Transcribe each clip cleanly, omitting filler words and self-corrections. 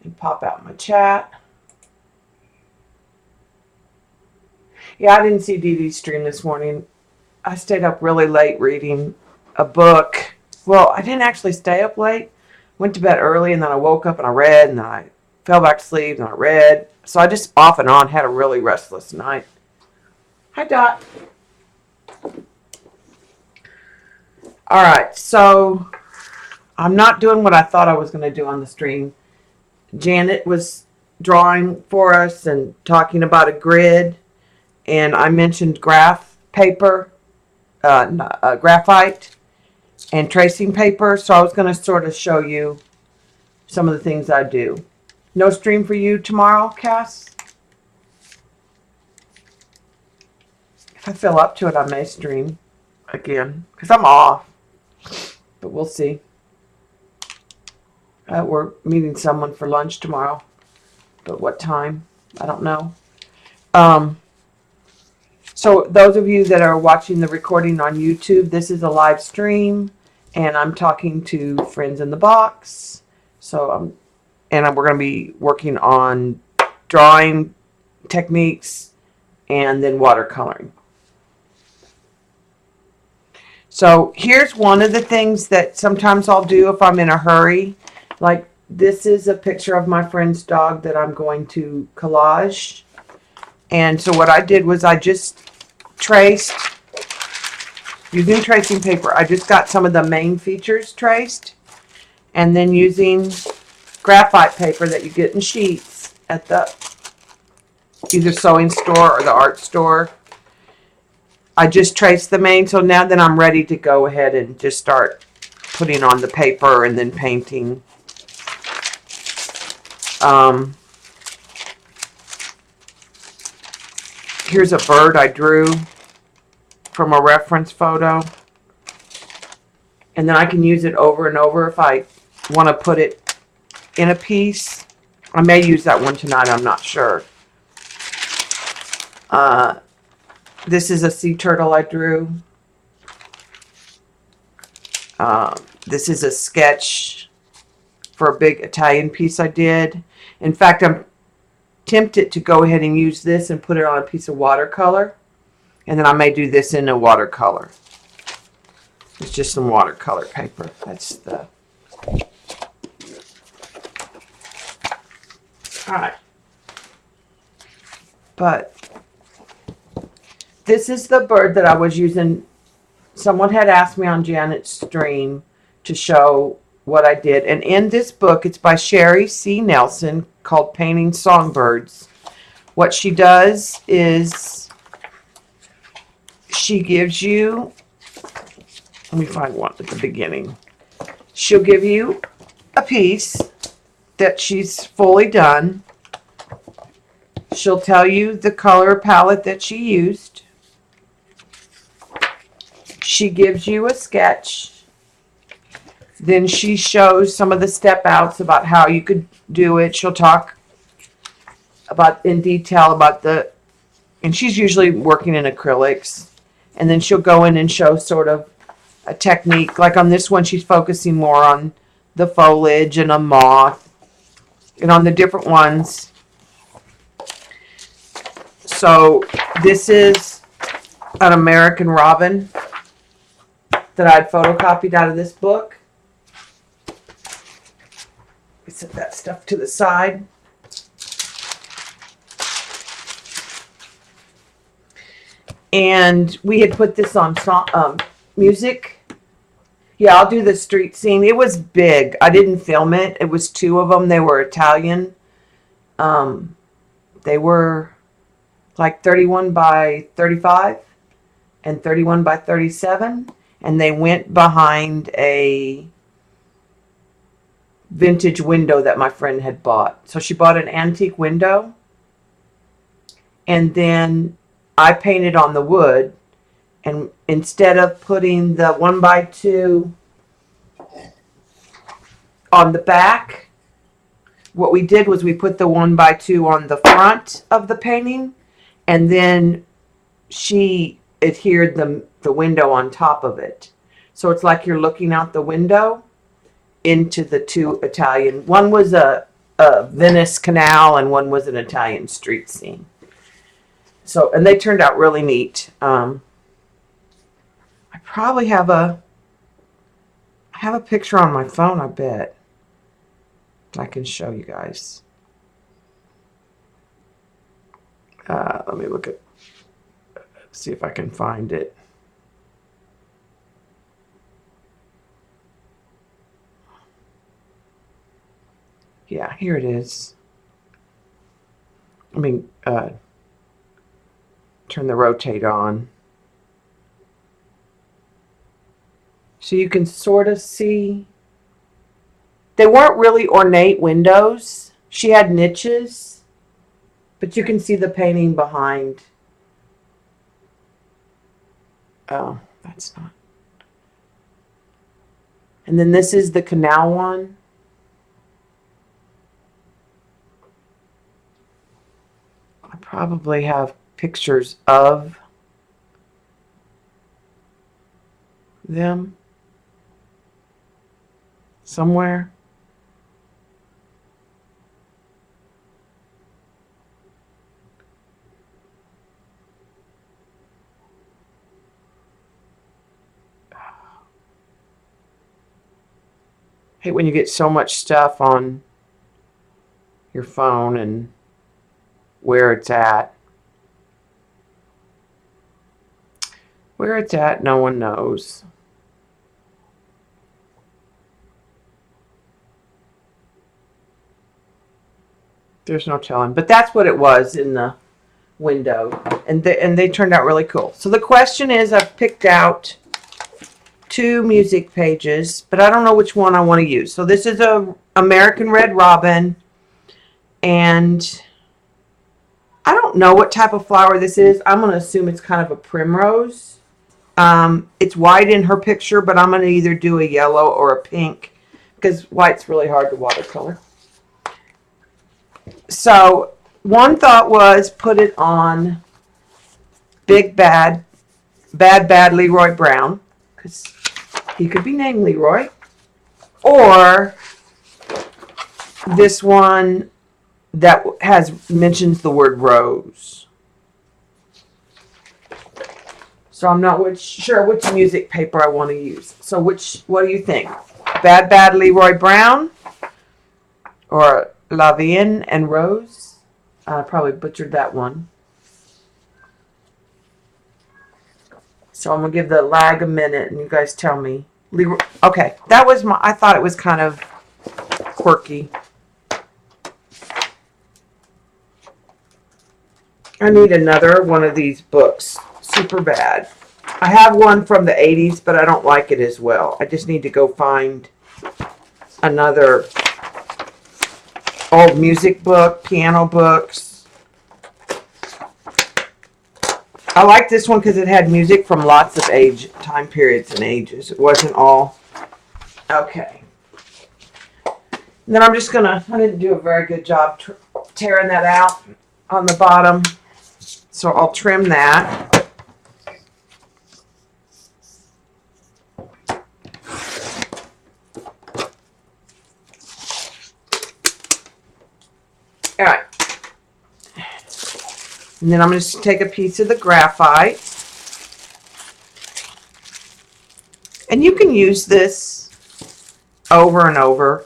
and pop out my chat. Yeah, I didn't see Dee Dee's stream this morning. I stayed up really late reading a book. Well, I didn't actually stay up late. Went to bed early, and then I woke up and I read, and then I fell back to sleep and I read. So I just off and on had a really restless night. Hi, Dot. All right, so I'm not doing what I thought I was going to do on the stream. Janet was drawing for us and talking about a grid, and I mentioned graph paper, graphite, and tracing paper. So I was going to sort of show you some of the things I do. No stream for you tomorrow, Cass? If I feel up to it, I may stream again because I'm off, but we'll see. We're meeting someone for lunch tomorrow, but what time? I don't know. So those of you that are watching the recording on YouTube, this is a live stream, and I'm talking to friends in the box. So we're going to be working on drawing techniques and then watercoloring. So here's one of the things that sometimes I'll do if I'm in a hurry. Like this is a picture of my friend's dog that I'm going to collage. And so what I did was I just traced, using tracing paper, I just got some of the main features traced. And then using graphite paper that you get in sheets at the either sewing store or the art store, I just traced the main. So now then I'm ready to go ahead and just start putting on the paper and then painting. Here's a bird I drew from a reference photo. And then I can use it over and over if I want to put it in a piece. I may use that one tonight, I'm not sure. This is a sea turtle I drew. This is a sketch for a big Italian piece I did. In fact, I'm tempted to go ahead and use this and put it on a piece of watercolor. And then I may do this in a watercolor. It's just some watercolor paper. That's the... Alright. But this is the bird that I was using. Someone had asked me on Janet's stream to show what I did. And in this book, it's by Sherry C. Nelson, called Painting Songbirds. What she does is she gives you, let me find one at the beginning. She'll give you a piece that she's fully done. She'll tell you the color palette that she used. She gives you a sketch. Then she shows some of the step outs about how you could do it. She'll talk about in detail about and she's usually working in acrylics. And then she'll go in and show sort of a technique. Like on this one, she's focusing more on the foliage and a moth. And on the different ones. So this is an American robin that I'd photocopied out of this book. We set that stuff to the side. And we had put this on music. Yeah, I'll do the street scene. It was big. I didn't film it. It was two of them. They were Italian. They were like 31 by 35 and 31 by 37. And they went behind a vintage window that my friend had bought. So she bought an antique window. And then I painted on the wood. And instead of putting the 1x2 on the back, what we did was we put the 1x2 on the front of the painting. And then she adhered the window on top of it. So it's like you're looking out the window into the two Italian. One was a a Venice canal, and one was an Italian street scene. So, and they turned out really neat. I probably have a picture on my phone, I bet. I can show you guys. Let me see if I can find it. Yeah, here it is. Turn the rotate on. So you can sort of see. They weren't really ornate windows. She had niches, but you can see the painting behind. Oh, that's not. And then this is the canal one. I probably have pictures of them somewhere. Hate when you get so much stuff on your phone and where it's at. Where it's at, no one knows. There's no telling. But that's what it was in the window. And they turned out really cool. So the question is, I've picked out 2 music pages, but I don't know which one I want to use. So this is a American Red Robin, and I don't know what type of flower this is. I'm going to assume it's kind of a primrose. It's white in her picture, but I'm going to either do a yellow or a pink because white's really hard to watercolor. So one thought was put it on Big Bad Leroy Brown, because he could be named Leroy, or this one that mentions the word rose. So I'm not sure which music paper I want to use. So what do you think? Bad Leroy Brown or La Vienne and Rose? I probably butchered that one. So I'm going to give the lag a minute and you guys tell me. Leroy, okay, that was I thought it was kind of quirky. I need another one of these books. Super bad. I have one from the 80s, but I don't like it as well. I just need to go find another old music book, piano books. I like this one because it had music from lots of time periods and ages. It wasn't all. Okay. And then I'm just going to, I didn't do a very good job tearing that out on the bottom. So I'll trim that. All right. And then I'm going to take a piece of the graphite. And you can use this over and over.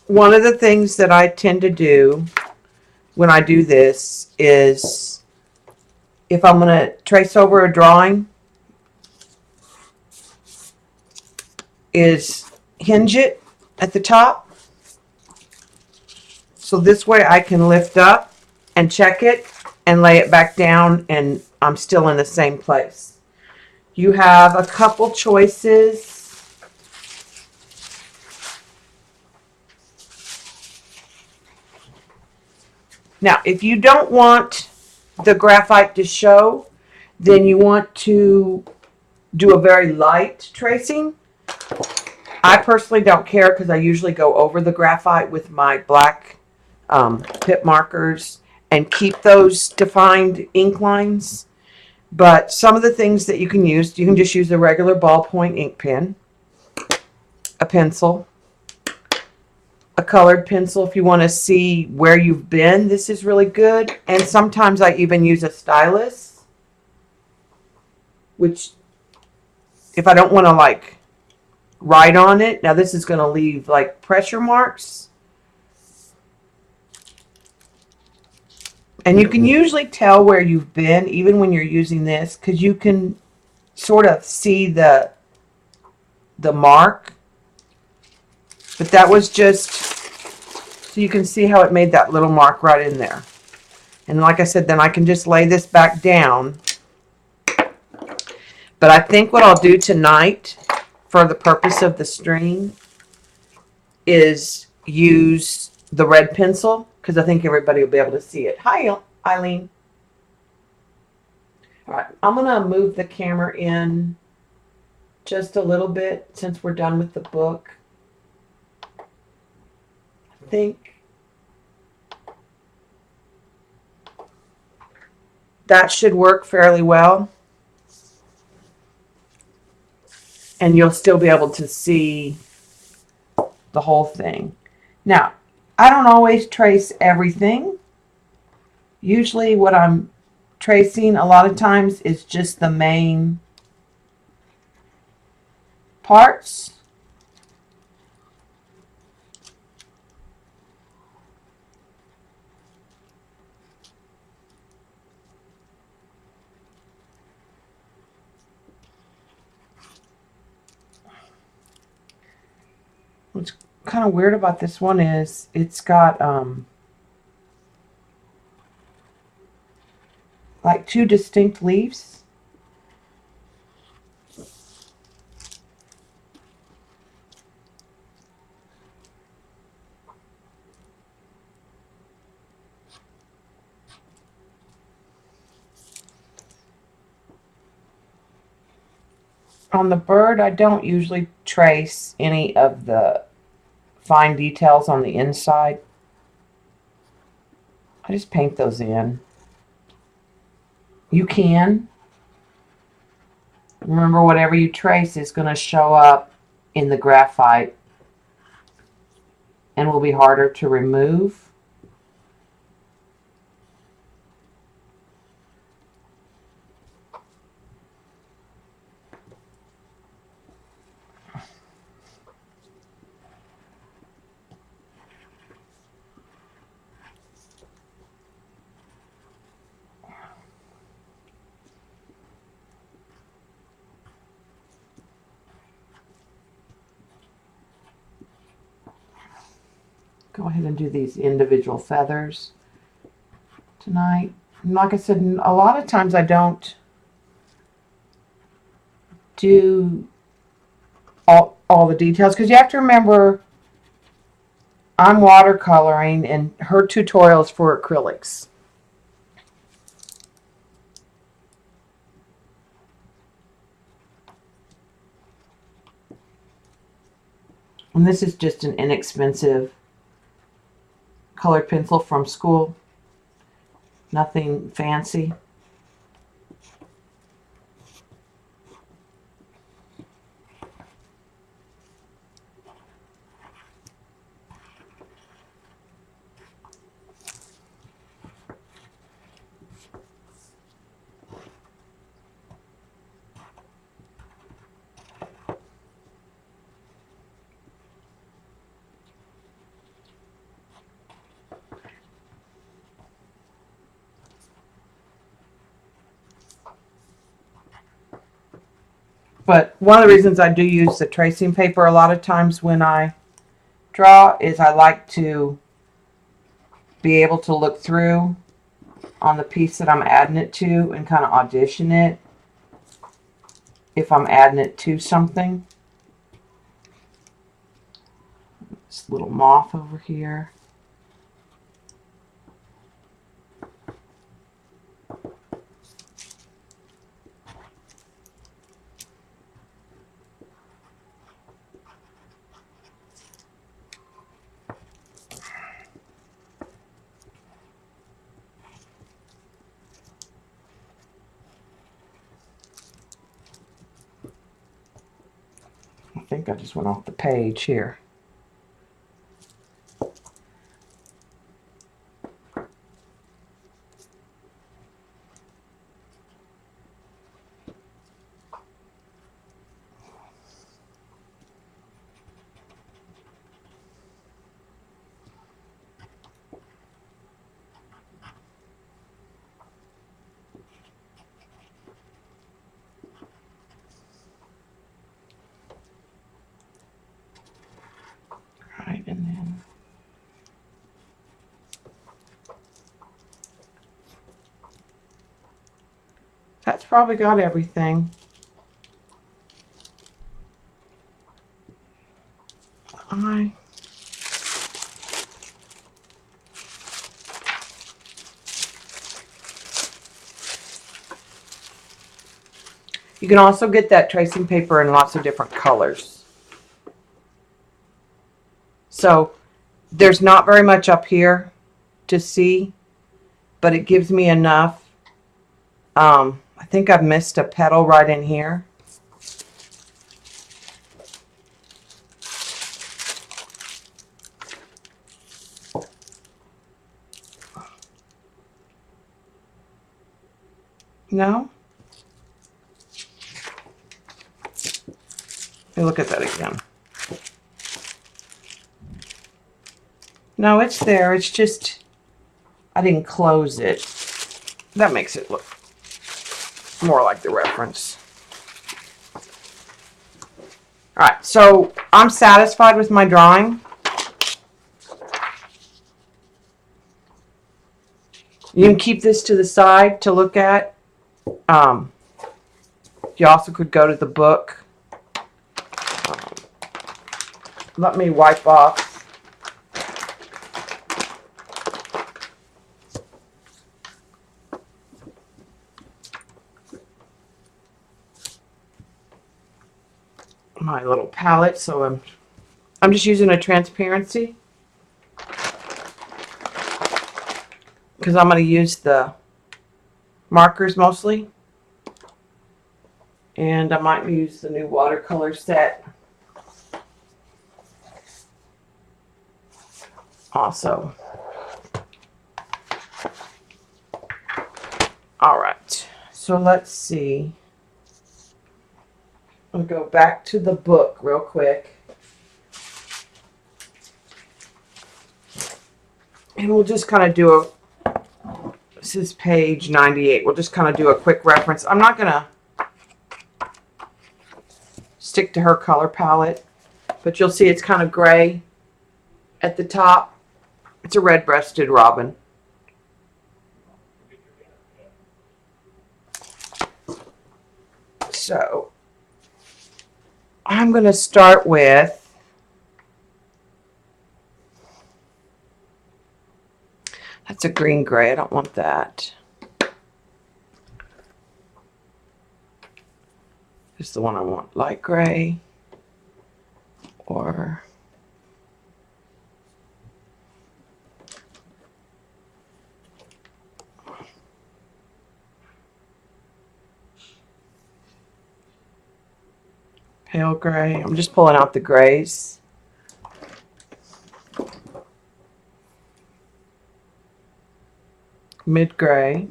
One of the things that I tend to do when I do this is, if I'm going to trace over a drawing, is hinge it at the top. So this way I can lift up and check it and lay it back down and I'm still in the same place. You have a couple choices. Now, if you don't want the graphite to show, then you want to do a very light tracing. I personally don't care because I usually go over the graphite with my black pip markers and keep those defined ink lines. But some of the things that you can just use a regular ballpoint ink pen, a pencil, a colored pencil if you want to see where you've been. This is really good. And sometimes I even use a stylus, which if I don't want to like write on it, now this is going to leave like pressure marks. And you can usually tell where you've been even when you're using this, because you can sort of see the mark. But that was just so you can see how it made that little mark right in there. And like I said, then I can just lay this back down. But I think what I'll do tonight for the purpose of the stream is use the red pencil, because I think everybody will be able to see it. Hi, Eileen. All right, I'm going to move the camera in just a little bit since we're done with the book. I think that should work fairly well. And you'll still be able to see the whole thing. Now, I don't always trace everything. Usually what I'm tracing a lot of times is just the main parts. What's kind of weird about this one is it's got like two distinct leaves. On the bird, I don't usually trace any of the fine details on the inside. I just paint those in. You can. Remember, whatever you trace is going to show up in the graphite and will be harder to remove. Go ahead and do these individual feathers tonight. And like I said, a lot of times I don't do all the details, because you have to remember I'm watercoloring and her tutorials for acrylics. And this is just an inexpensive colored pencil from school. Nothing fancy. But one of the reasons I do use the tracing paper a lot of times when I draw is I like to be able to look through on the piece that I'm adding it to and kind of audition it if I'm adding it to something. This little moth over here. think I just went off the page here. Right, and then that's probably got everything. You can also get that tracing paper in lots of different colors. So there's not very much up here to see, but it gives me enough. I think I've missed a petal right in here. No? Let me look at that again. No, it's there. It's just I didn't close it. That makes it look more like the reference. All right, so I'm satisfied with my drawing. You can keep this to the side to look at. You also could go to the book. Let me wipe off my little palette, so I'm just using a transparency because I'm going to use the markers mostly, and I might use the new watercolor set also. All right, so let's see. I'll go back to the book real quick. And we'll just kind of do this is page 98. We'll just kind of do a quick reference. I'm not going to stick to her color palette, but you'll see it's kind of gray at the top. It's a red-breasted robin. So I'm going to start with that's a green gray. I don't want that. This is the one I want, light gray or pale gray. I'm just pulling out the grays. Mid gray.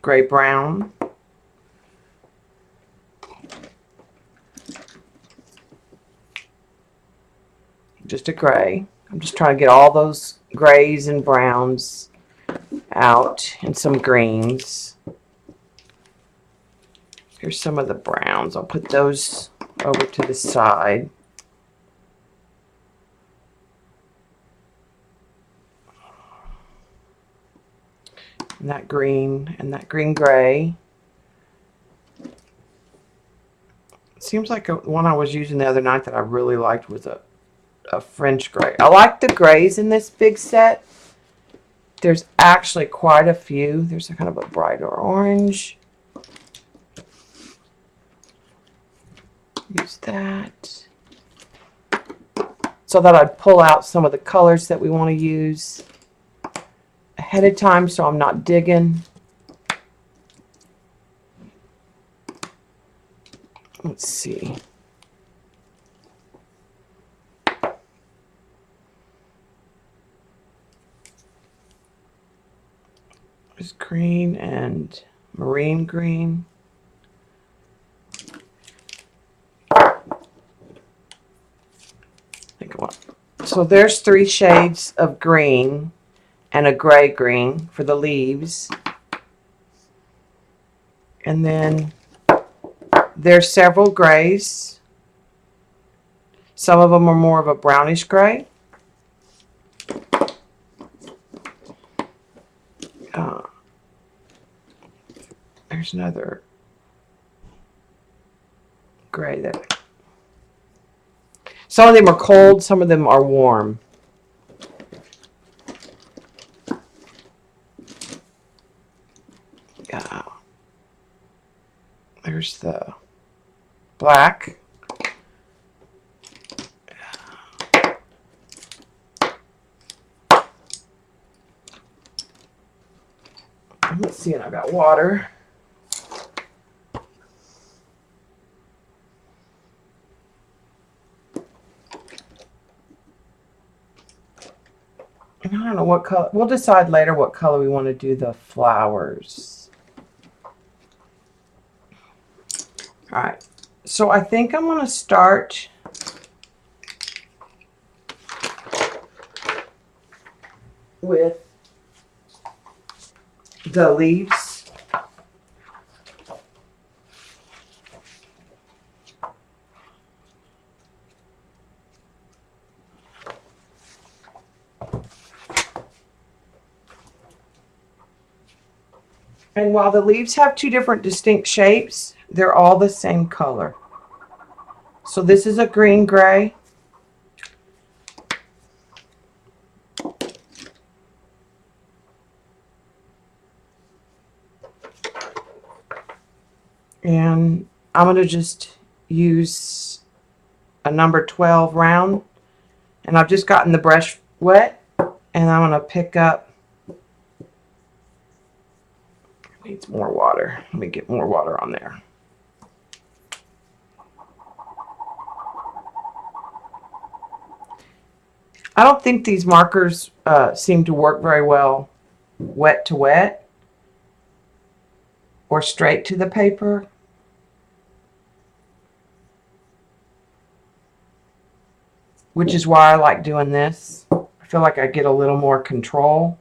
Gray brown. Just a gray. I'm just trying to get all those grays and browns out and some greens. Here's some of the browns. I'll put those over to the side. And that green gray. It seems like one I was using the other night that I really liked was a French gray. I like the grays in this big set. There's actually quite a few. There's a kind of a brighter orange. Use that. so that I'd pull out some of the colors that we want to use ahead of time so I'm not digging. Let's see. There's green and marine green. So there's 3 shades of green and a gray green for the leaves. And then there's several grays. Some of them are more of a brownish gray. There's another gray there. Some of them are cold, some of them are warm. There's the black. Let's see, and I've got water. And I don't know what color. We'll decide later what color we want to do the flowers. All right. So I think I'm going to start with the leaves. And while the leaves have 2 different distinct shapes, they're all the same color. So this is a green gray. And I'm going to just use a number 12 round. And I've just gotten the brush wet. And I'm going to pick up. Needs more water. Let me get more water on there. I don't think these markers seem to work very well wet to wet or straight to the paper. Which is why I like doing this. I feel like I get a little more control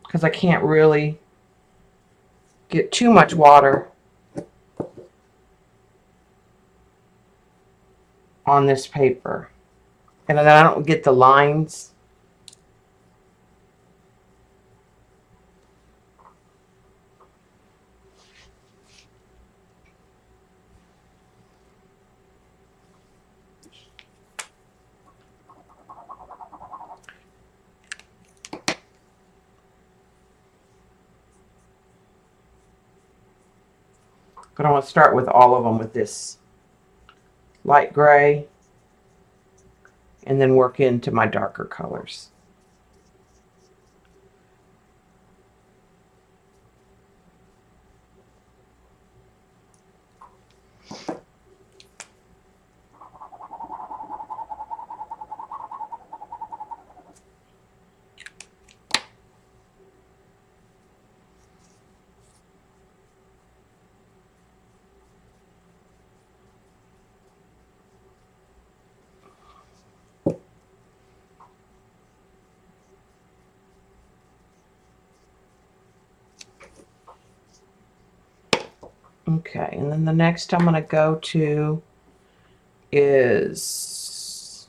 because I can't really get too much water on this paper. And then I don't get the lines. But I want to start with all of them with this light gray and then work into my darker colors. Okay, and then the next I'm going to go to is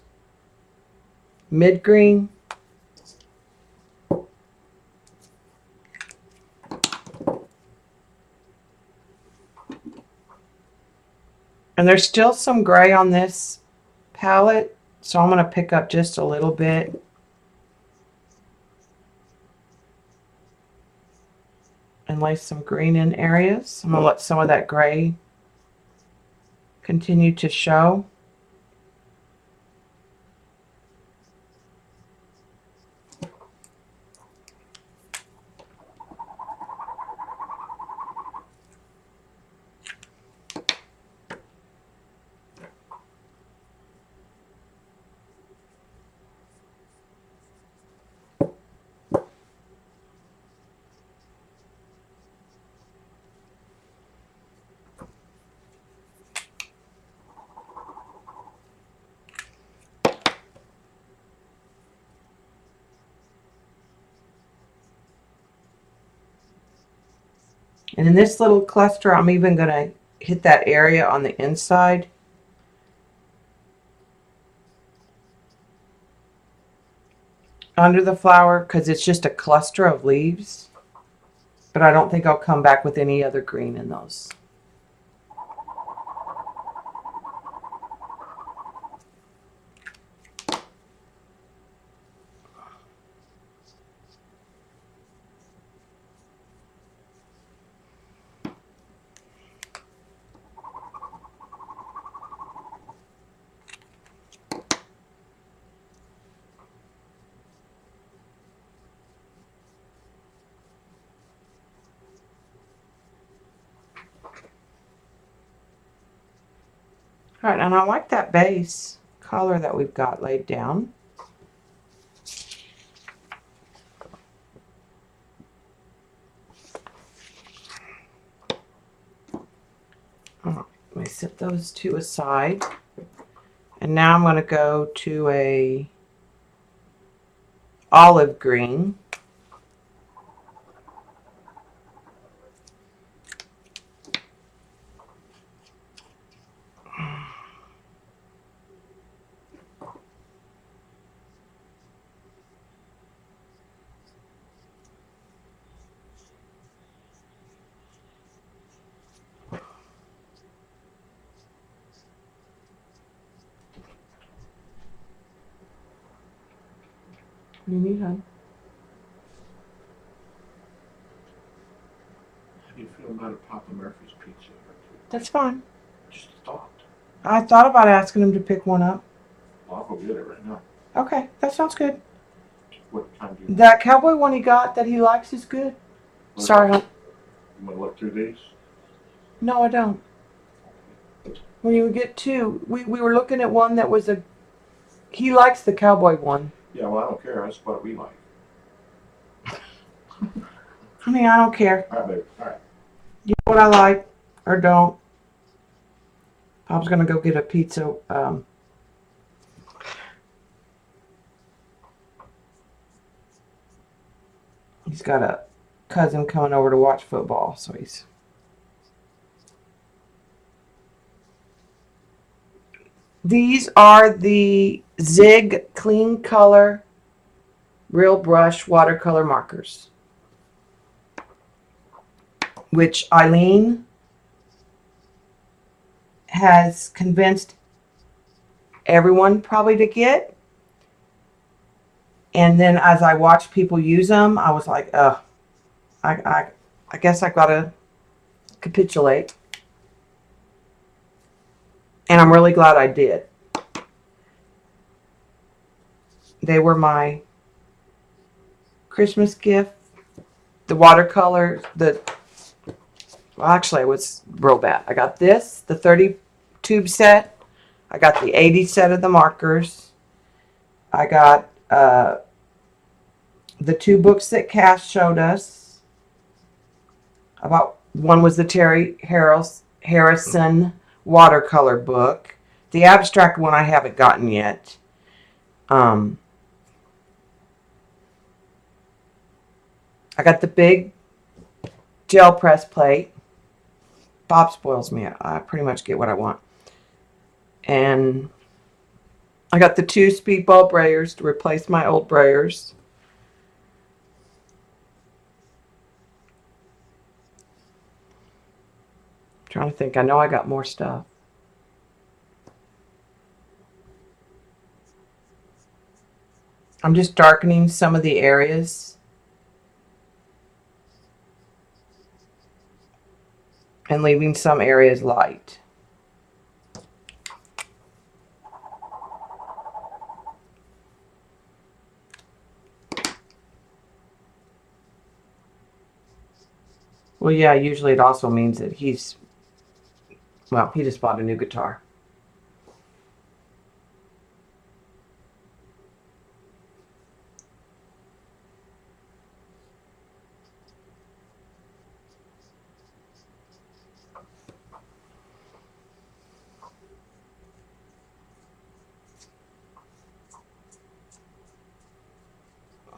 mid green. And there's still some gray on this palette, so I'm going to pick up just a little bit. And lay some green in areas. I'm going to let some of that gray continue to show. And in this little cluster, I'm even going to hit that area on the inside. Under the flower, because it's just a cluster of leaves. But I don't think I'll come back with any other green in those. All right, and I like that base color that we've got laid down. Let me set those two aside. And now I'm going to go to a olive green. What do you need, hon? How do you feel about Papa Murphy's pizza? That's fine. Just a thought. I thought about asking him to pick one up. Well, I'll go get it right now. Okay, that sounds good. What time do you That cowboy one he got that he likes is good. Sorry, hon. You want to look through these? No, I don't. When you get two, we were looking at one that was he likes the cowboy one. Yeah, well, I don't care. That's what we like. I mean, I don't care. All right, baby. All right. You know what I like or don't. Pop's gonna go get a pizza. He's got a cousin coming over to watch football, so he's. These are the Zig Clean Color Real Brush Watercolor Markers, which Eileen has convinced everyone probably to get. And then as I watched people use them, I was like, I guess I gotta capitulate. And I'm really glad I did. They were my Christmas gift. The watercolor, well, actually, it was real bad. I got this, the 30 tube set. I got the 80 set of the markers. I got the two books that Cass showed us. About one was the Terry Harrison watercolor book. The abstract one I haven't gotten yet. I got the big gel press plate. Bob spoils me. I pretty much get what I want. And I got the two speedball brayers to replace my old brayers. I'm trying to think. I know I got more stuff. I'm just darkening some of the areas and leaving some areas light. Well, yeah, usually it also means that he just bought a new guitar.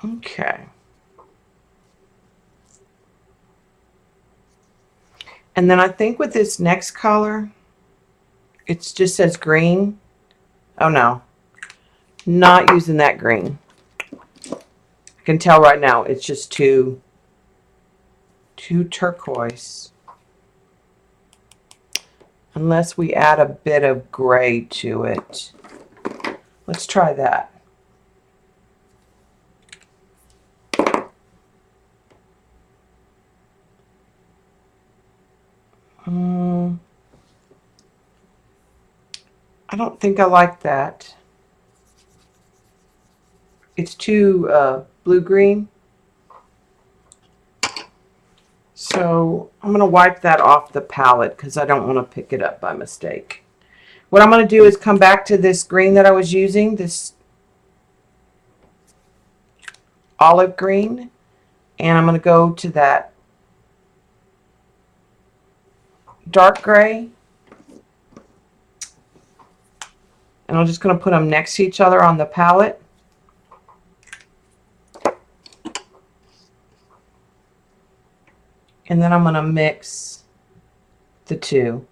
Okay. And then I think with this next color, it just says green. Oh no, not using that green. I can tell right now it's just too turquoise. Unless we add a bit of gray to it. Let's try that. I don't think I like that. It's too blue-green. So I'm going to wipe that off the palette because I don't want to pick it up by mistake. What I'm going to do is come back to this green that I was using, this olive green, and I'm going to go to that dark gray. And I'm just going to put them next to each other on the palette. And then I'm going to mix the two.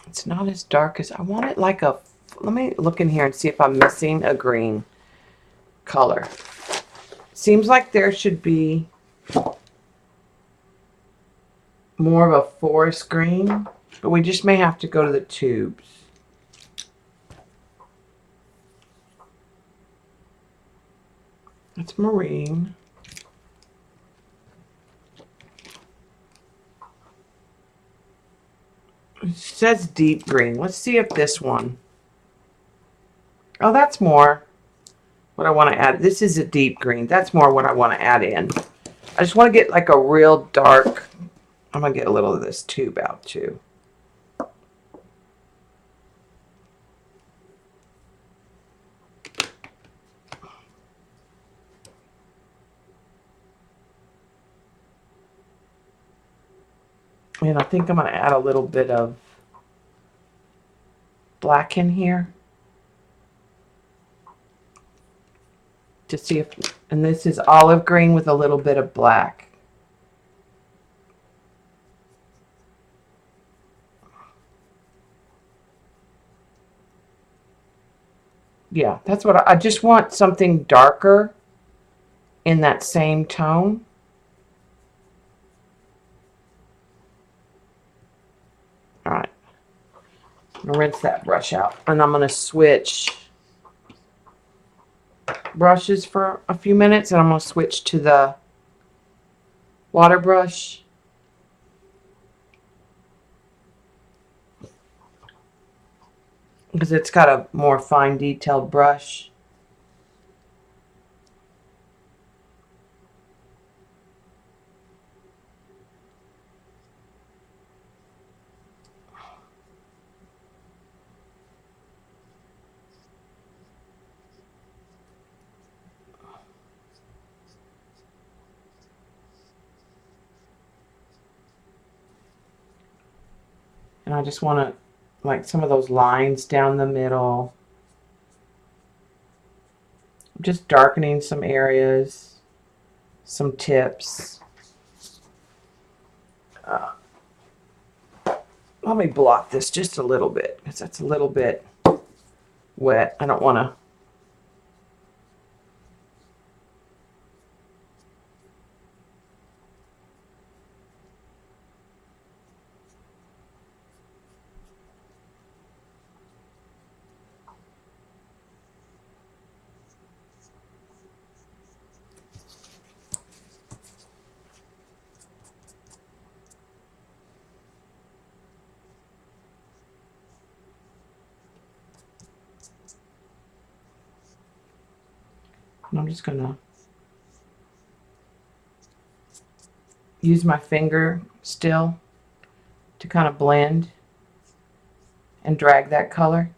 It's not as dark as I want it, like a, let me look in here and see if I'm missing a green color. Seems like there should be more of a forest green, but we just may have to go to the tubes. That's marine. It says deep green. Let's see if this one. Oh, that's more what I want to add. This is a deep green. That's more what I want to add in. I just want to get like a real dark. I'm going to get a little of this tube out too. And I think I'm going to add a little bit of black in here. To see if, and this is olive green with a little bit of black. Yeah, that's what I just want something darker in that same tone. All right, I'm gonna rinse that brush out, and I'm gonna switch brushes for a few minutes, and I'm gonna switch to the water brush. Because it's got a more fine detailed brush. And I just want to, like, some of those lines down the middle. Just darkening some areas, some tips. Let me blot this just a little bit because that's a little bit wet. I don't want to. I'm just going to use my finger still to kind of blend and drag that color.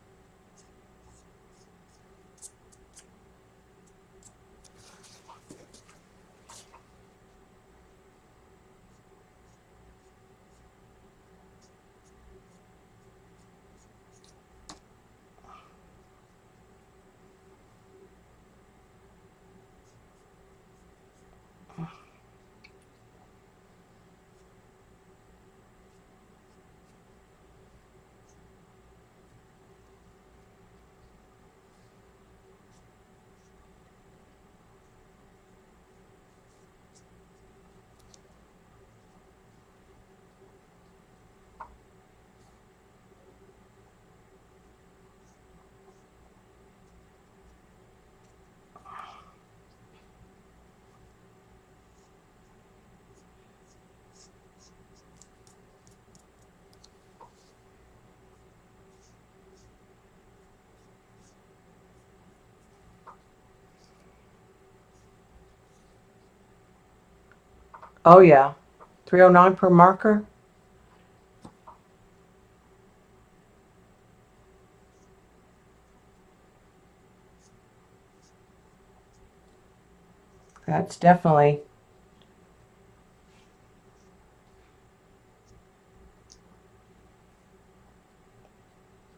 Oh yeah, 309 per marker. That's definitely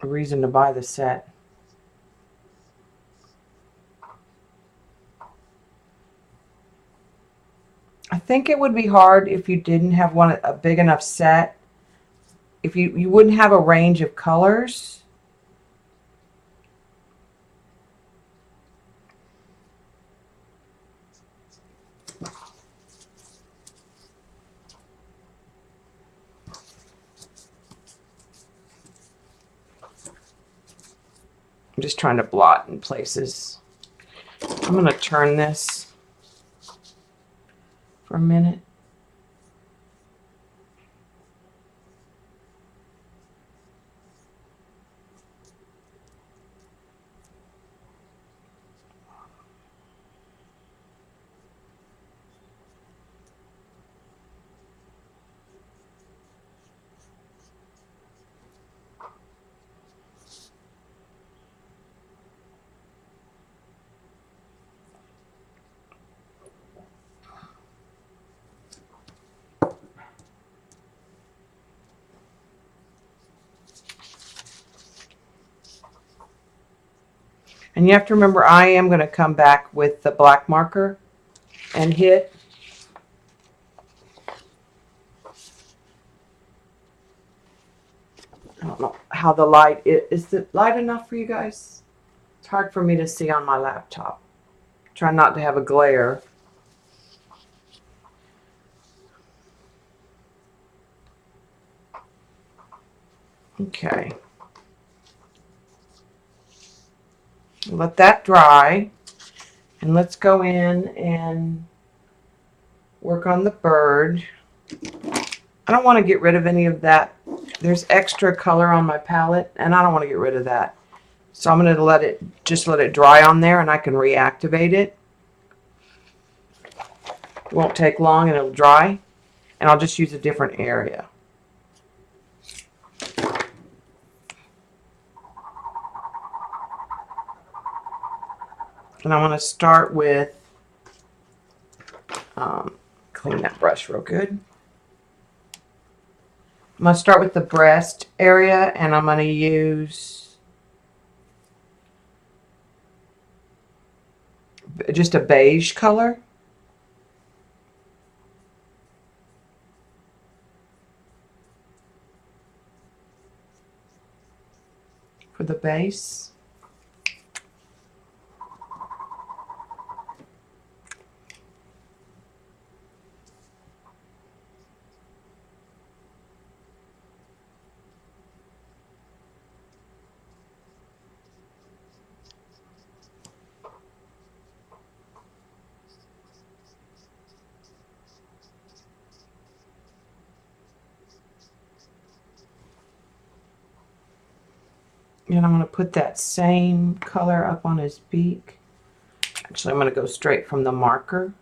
a reason to buy the set. I think it would be hard if you didn't have a big enough set. If you wouldn't have a range of colors. I'm just trying to blot in places. I'm going to turn this for a minute. And you have to remember, I am going to come back with the black marker and hit. I don't know how the light is. The light enough for you guys? It's hard for me to see on my laptop. Try not to have a glare. Okay. Let that dry. And let's go in and work on the bird. I don't want to get rid of any of that. There's extra color on my palette, and I don't want to get rid of that. So I'm going to let it dry on there, and I can reactivate it. It won't take long, and it'll dry. And I'll just use a different area. And I want to start with, clean that brush real good. I'm going to start with the breast area, and I'm going to use just a beige color for the base. And I'm going to put that same color up on his beak. Actually, I'm going to go straight from the marker,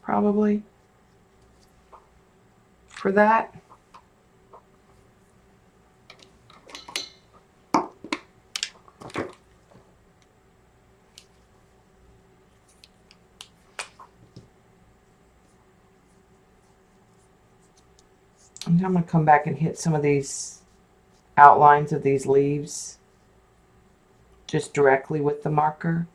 probably, for that. And then I'm going to come back and hit some of these outlines of these leaves just directly with the marker.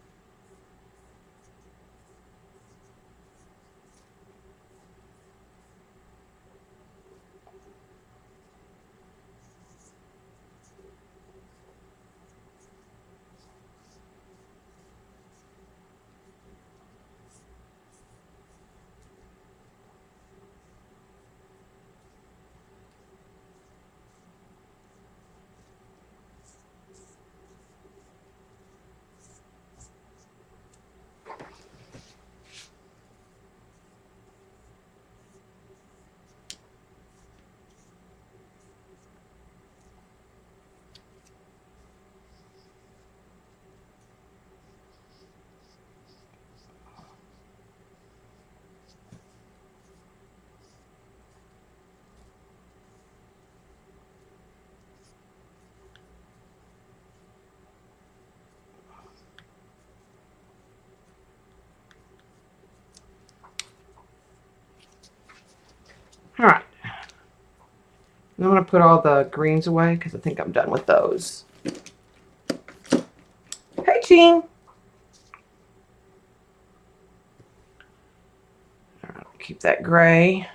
I'm going to put all the greens away because I think I'm done with those. Hey, Jean. All right, keep that gray.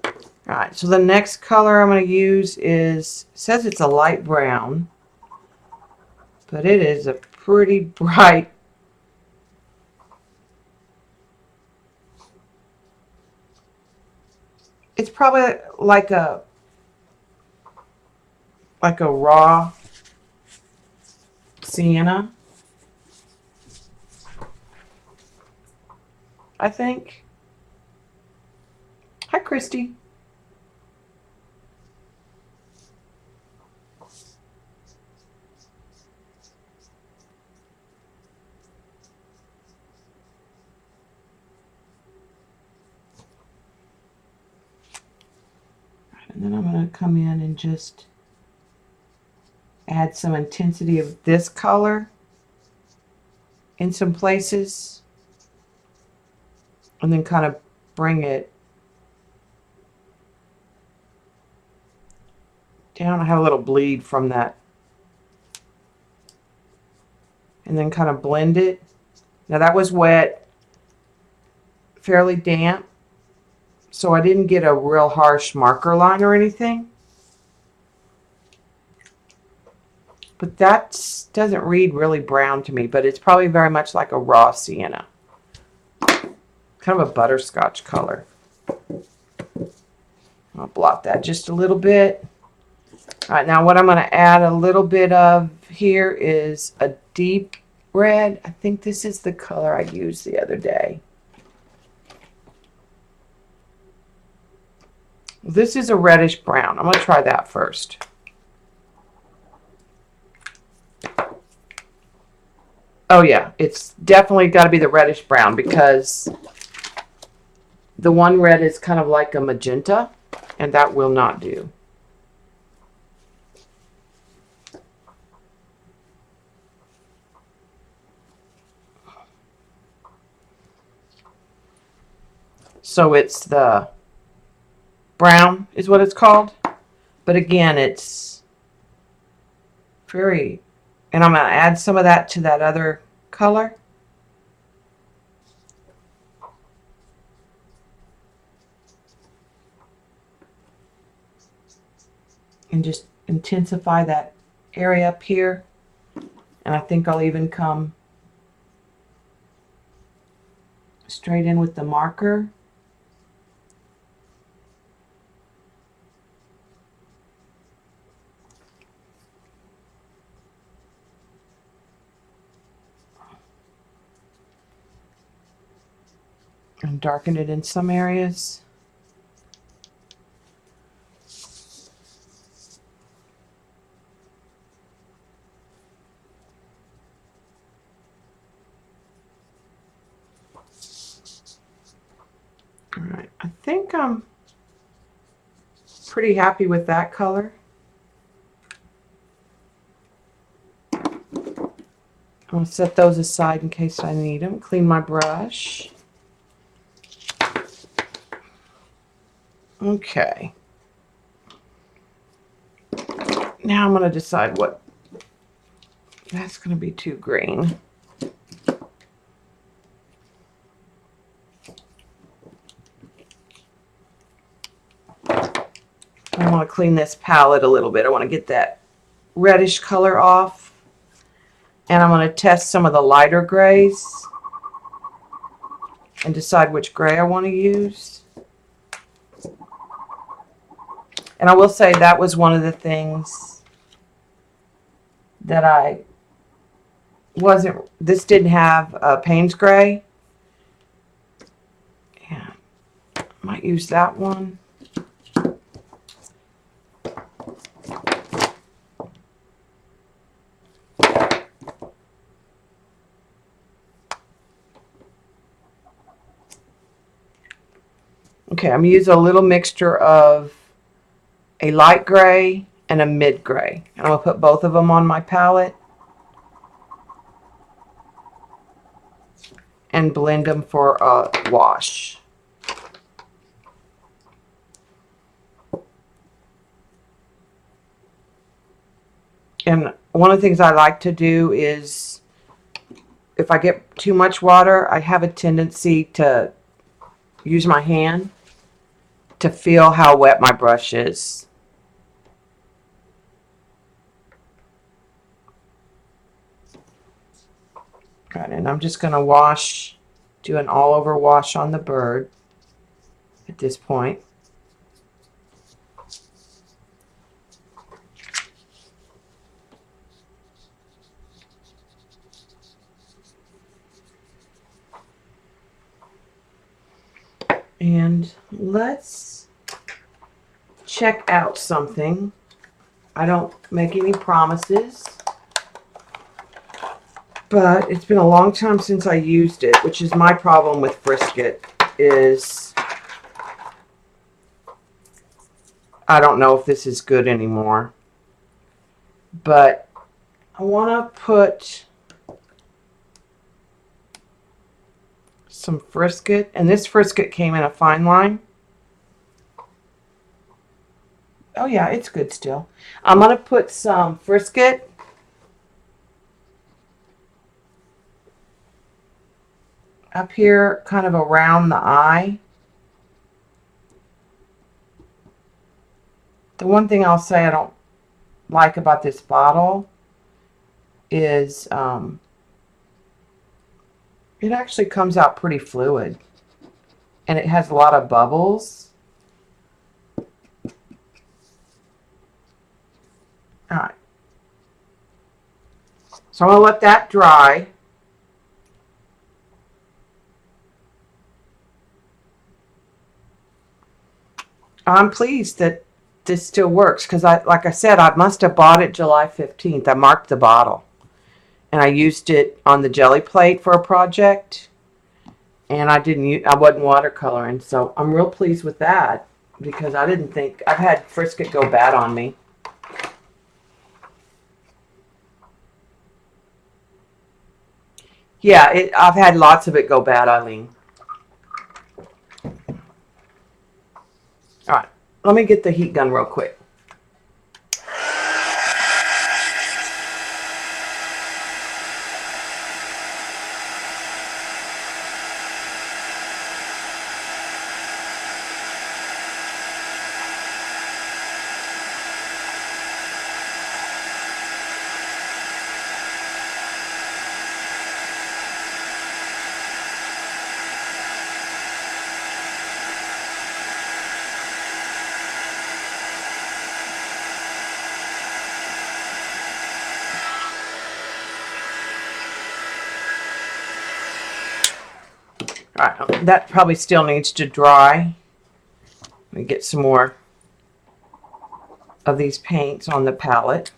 All right, so the next color I'm going to use is, it says it's a light brown, but it is a pretty bright. It's probably like a raw sienna, I think. Hi, Christy. And then I'm going to come in and just add some intensity of this color in some places. And then kind of bring it down. I have a little bleed from that. And then kind of blend it. Now that was wet, fairly damp, so I didn't get a real harsh marker line or anything. But that doesn't read really brown to me, but it's probably very much like a raw sienna. Kind of a butterscotch color. I'll blot that just a little bit. All right, now what I'm going to add a little bit of here is a deep red. I think this is the color I used the other day. This is a reddish brown. I'm going to try that first. Oh yeah, it's definitely got to be the reddish brown because the one red is kind of like a magenta, and that will not do. So it's the brown is what it's called. But again, it's very, and I'm going to add some of that to that other color. And just intensify that area up here. And I think I'll even come straight in with the marker. And darken it in some areas. All right, I think I'm pretty happy with that color. I'm going to set those aside in case I need them. Clean my brush. Okay. Now I'm going to decide what. That's going to be too green. I want to clean this palette a little bit. I want to get that reddish color off. And I'm going to test some of the lighter grays and decide which gray I want to use. And I will say that was one of the things that I wasn't, this didn't have Payne's gray. Yeah, I might use that one. Okay, I'm using a little mixture of a light gray and a mid gray. And I'm going to put both of them on my palette and blend them for a wash. And one of the things I like to do is, if I get too much water, I have a tendency to use my hand to feel how wet my brush is. Right, and I'm just going to wash, do an all over wash on the bird at this point. And let's check out something. I don't make any promises, but it's been a long time since I used it, which is my problem with Frisket, is I don't know if this is good anymore. But I want to put some Frisket, and this Frisket came in a fine line. Oh yeah, it's good still. I'm going to put some Frisket up here, kind of around the eye. The one thing I'll say I don't like about this bottle is it actually comes out pretty fluid, and it has a lot of bubbles. All right. So I'm going to let that dry. I'm pleased that this still works because like I said, I must have bought it July 15th. I marked the bottle and I used it on the jelly plate for a project, and I wasn't watercoloring. So I'm real pleased with that because I didn't think, I've had Frisket go bad on me. Yeah, I've had lots of it go bad, Eileen. All right, let me get the heat gun real quick. All right, that probably still needs to dry. Let me get some more of these paints on the palette.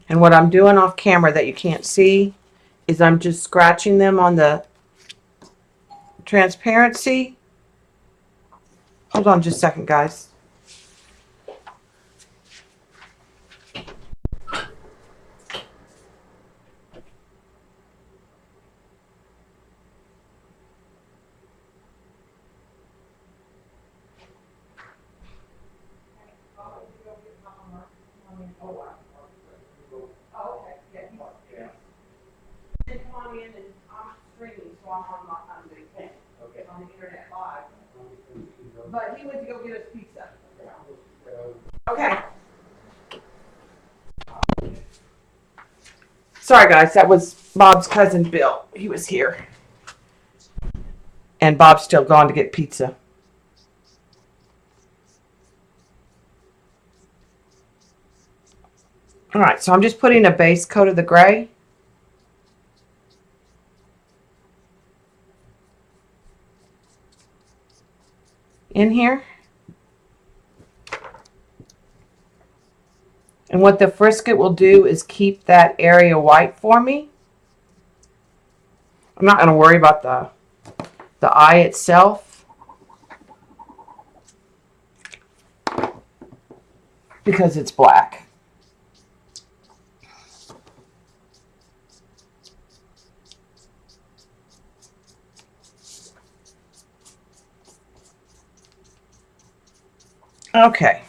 And what I'm doing off camera that you can't see is I'm just scratching them on the transparency. Hold on just a second, guys. But he went to go get us pizza. Okay. Sorry, guys. That was Bob's cousin Bill. He was here. And Bob's still gone to get pizza. All right, so I'm just putting a base coat of the gray. In here. And what the Frisket will do is keep that area white for me. I'm not going to worry about the eye itself because it's black. Okay.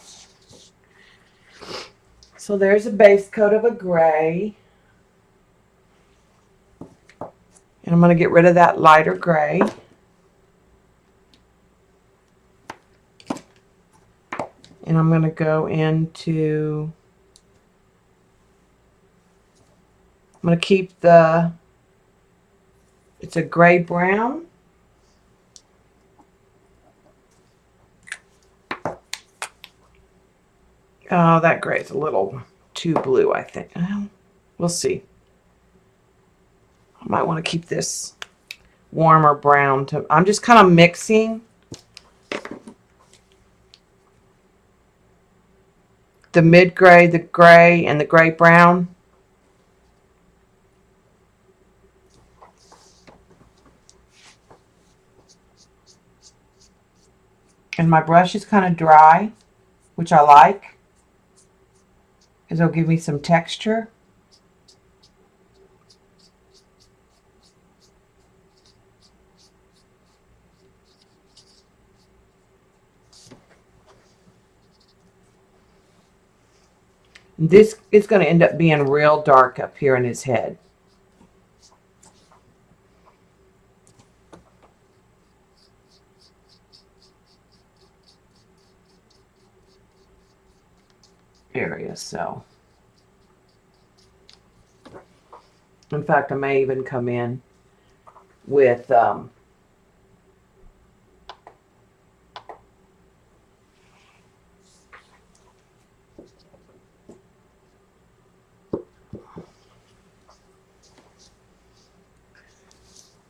So there's a base coat of a gray. And I'm going to get rid of that lighter gray. And I'm going to go into, I'm going to keep it's a gray brown. Oh, that gray is a little too blue, I think. Well, we'll see. I might want to keep this warmer brown. I'm just kind of mixing the mid gray, the gray, and the gray brown. And my brush is kind of dry, which I like, because it'll give me some texture. This is going to end up being real dark up here in his head. Area, so. In fact, I may even come in with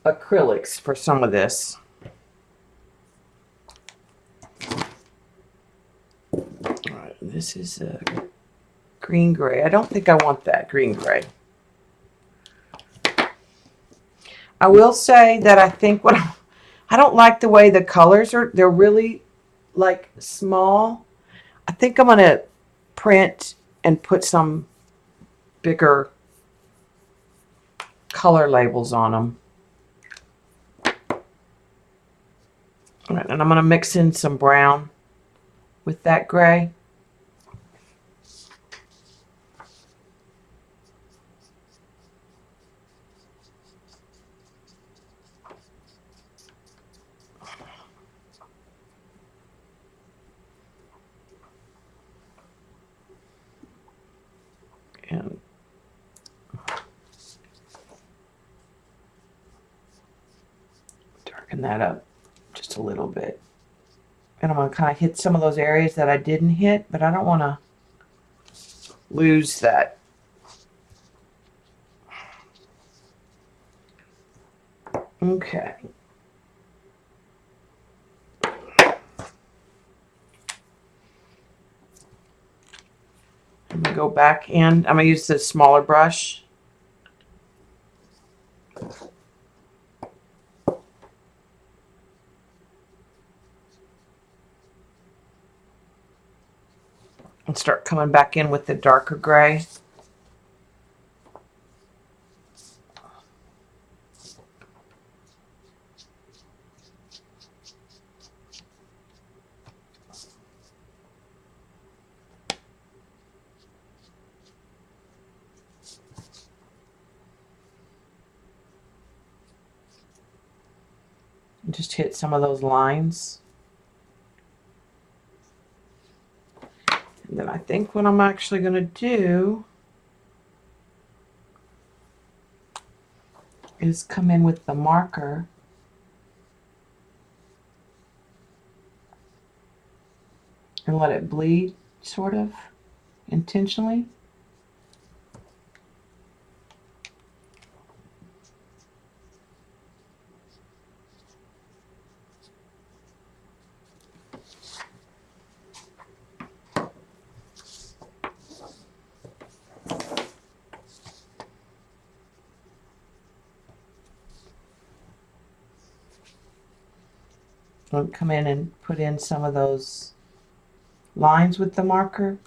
acrylics for some of this. All right, this is a green gray. I don't think I want that green gray. I will say that I think I don't like the way the colors are. They're really like small. I think I'm going to print and put some bigger color labels on them. All right, and I'm going to mix in some brown with that gray. And darken that up just a little bit. And I'm going to kind of hit some of those areas that I didn't hit, but I don't want to lose that. Okay. I'm going to go back in. I'm going to use the smaller brush. And start coming back in with the darker gray. And just hit some of those lines. And then I think what I'm actually going to do is come in with the marker and let it bleed, sort of, intentionally. I'll come in and put in some of those lines with the marker.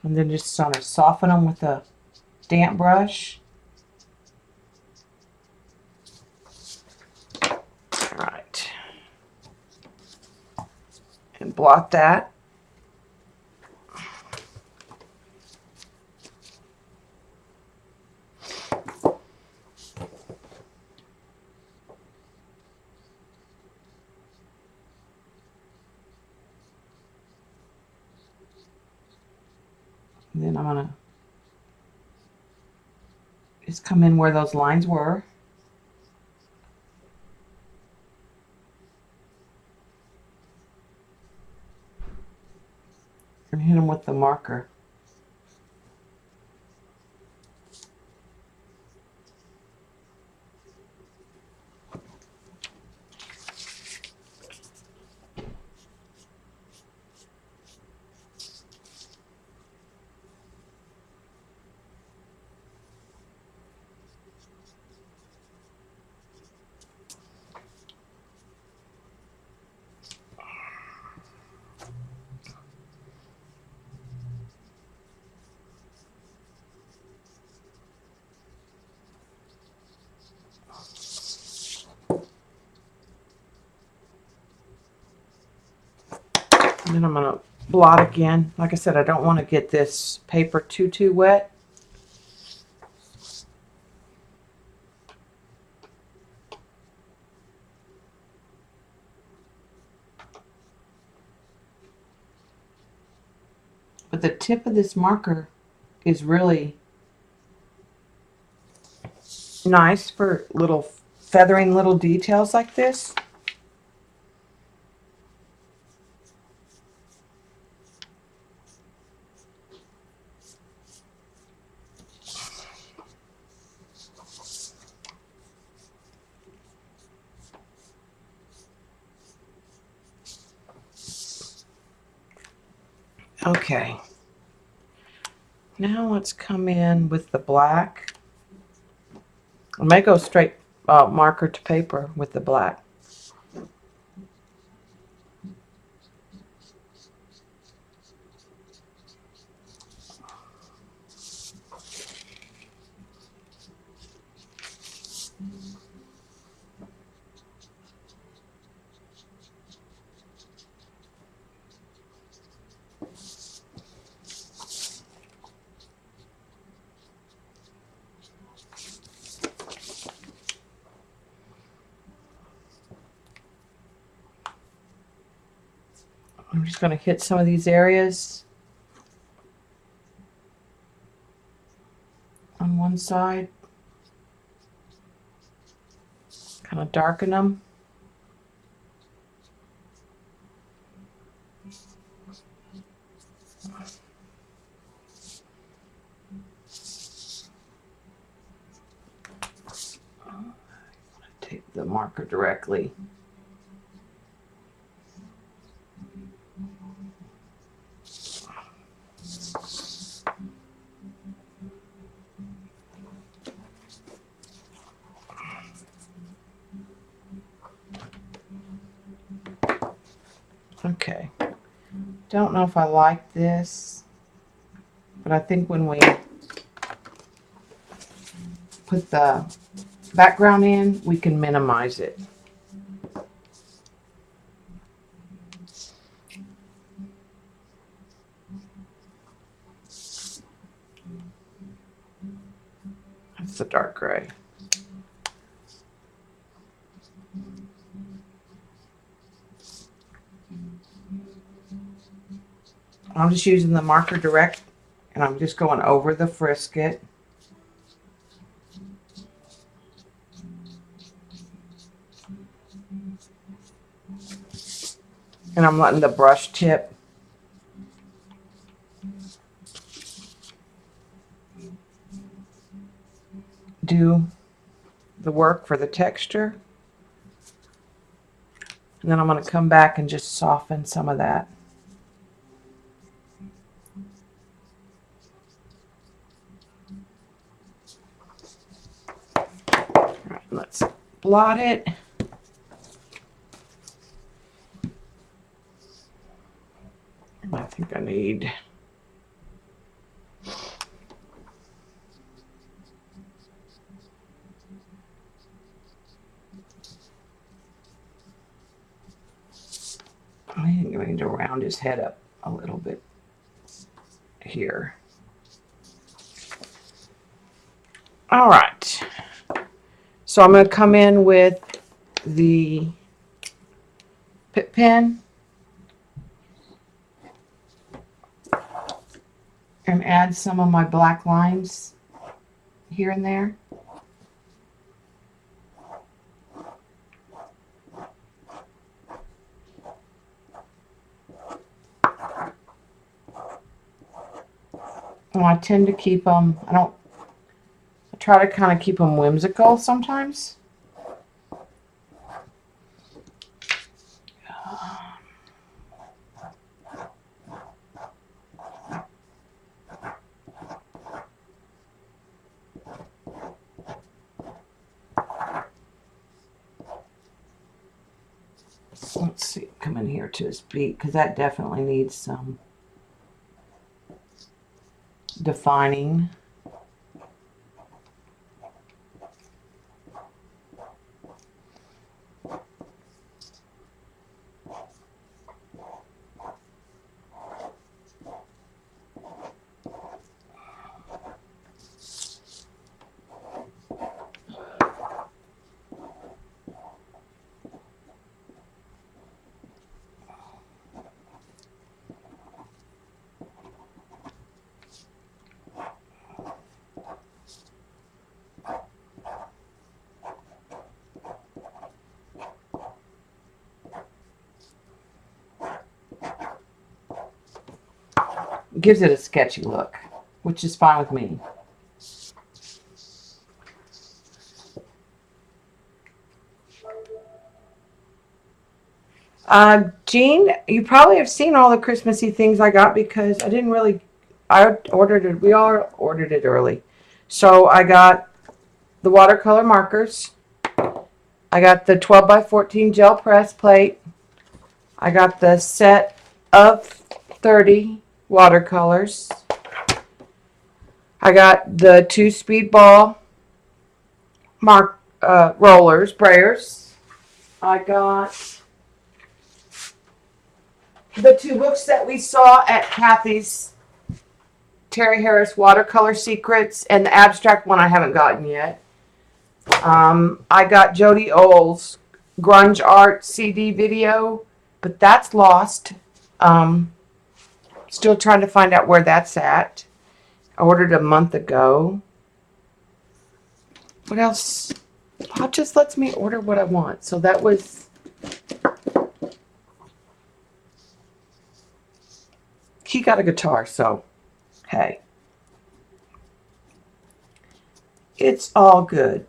And then just sort of soften them with a damp brush. All right. And blot that. And then I'm going to just come in where those lines were. And hit them with the marker. And then I'm going to blot again. Like I said, I don't want to get this paper too wet. But the tip of this marker is really nice for little feathering little details like this. Okay. Now let's come in with the black. I may go straight marker to paper with the black. I'm just going to hit some of these areas on one side, kind of darken them. Take the marker directly. Okay. Don't know if I like this, but I think when we put the background in, we can minimize it. That's the dark gray. I'm just using the marker direct, and I'm just going over the frisket. And I'm letting the brush tip do the work for the texture. And then I'm going to come back and just soften some of that. All right, let's blot it. I think I need think I need to round his head up a little bit here. All right. So I'm going to come in with the Pip pen and add some of my black lines here and there. And I tend to keep them, I try to kind of keep them whimsical sometimes. Let's see, come in here to his beak, because that definitely needs some defining. Gives it a sketchy look, which is fine with me. Jean, you probably have seen all the Christmassy things I got because I ordered it. We all ordered it early. So I got the watercolor markers. I got the 12 by 14 gel press plate. I got the set of 30 watercolors. I got the 2 speedball rollers, sprayers. I got the 2 books that we saw at Kathy's, Terry Harris Watercolor Secrets, and the abstract one I haven't gotten yet. I got Jody Oles Grunge Art CD video, but that's lost. Still trying to find out where that's at. I ordered a month ago. What else? Bob just lets me order what I want. So that was... He got a guitar, so hey. It's all good.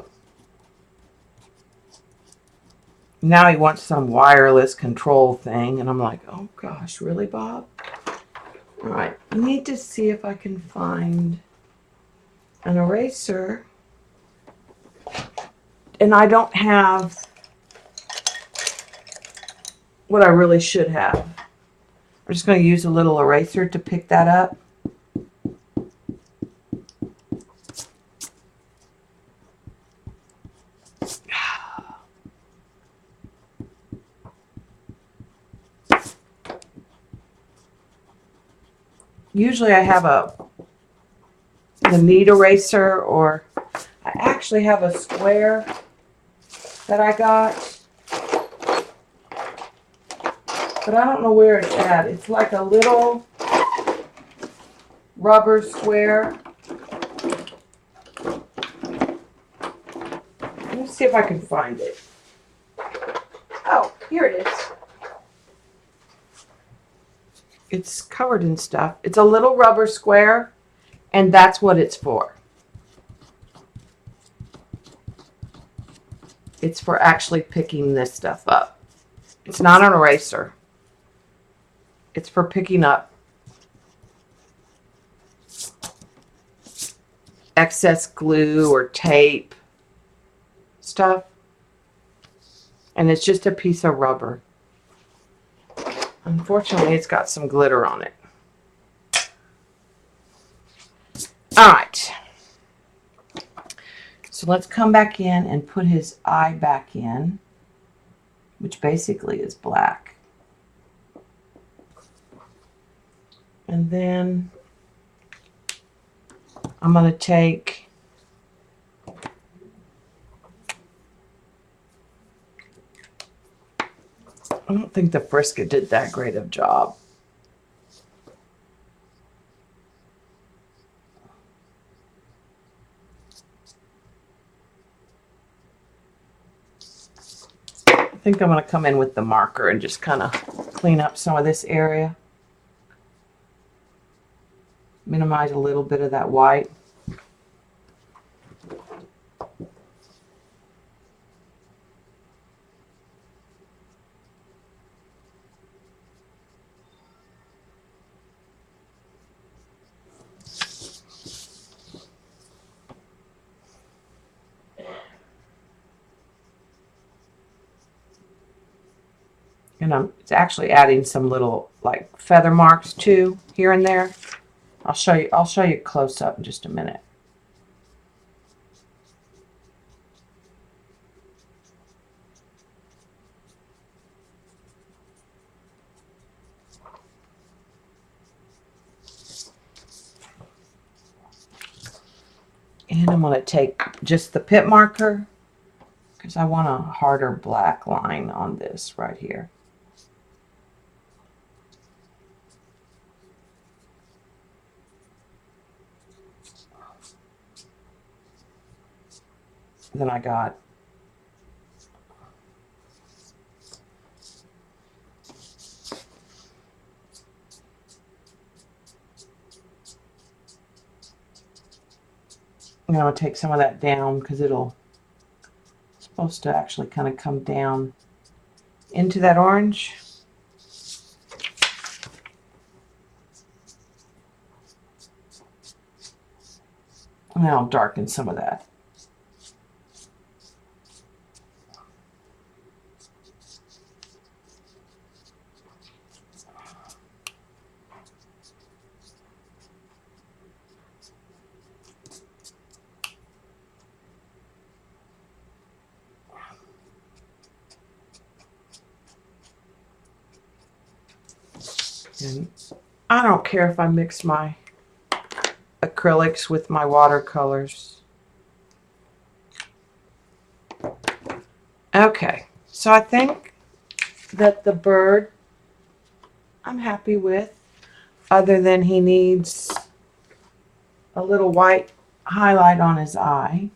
Now he wants some wireless control thing, and I'm like, oh gosh, really, Bob? All right, I need to see if I can find an eraser. And I don't have what I really should have. I'm just going to use a little eraser to pick that up. Usually I have the meat eraser, or I actually have a square that I got, but I don't know where it's at. It's like a little rubber square. Let me see if I can find it. Oh, here it is. It's covered in stuff. It's a little rubber square, and that's what it's for. It's for actually picking this stuff up. It's not an eraser. It's for picking up excess glue or tape stuff. And it's just a piece of rubber. Unfortunately, it's got some glitter on it. All right. So let's come back in and put his eye back in, which basically is black. And then I'm going to take I don't think the Frisket did that great of a job. I think I'm going to come in with the marker and just kind of clean up some of this area. Minimize a little bit of that white. And I'm actually adding some little like feather marks too here and there. I'll show you close up in just a minute. And I'm going to take just the pit marker because I want a harder black line on this right here. Then I got I'm going to take some of that down because it's supposed to actually kind of come down into that orange. And then I'll darken some of that. And I don't care if I mix my acrylics with my watercolors. Okay, so I think that the bird I'm happy with, other than he needs a little white highlight on his eye.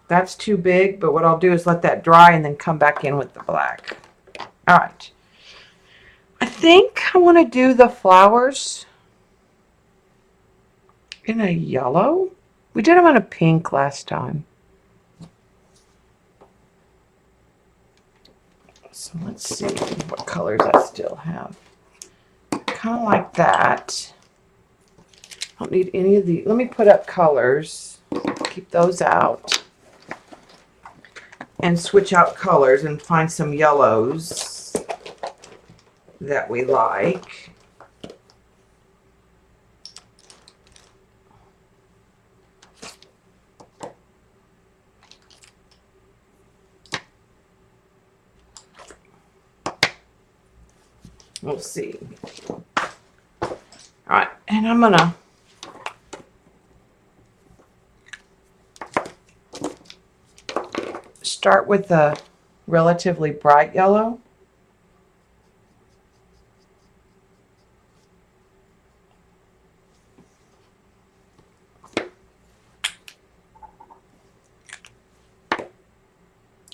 That's too big, but what I'll do is let that dry and then come back in with the black. All right. I think I want to do the flowers in a yellow. We did them in a pink last time. So let's see what colors I still have. Kind of like that. I don't need any of the. Let me put up colors. Keep those out. And switch out colors and find some yellows that we like. We'll see. All right, and I'm gonna start with a relatively bright yellow.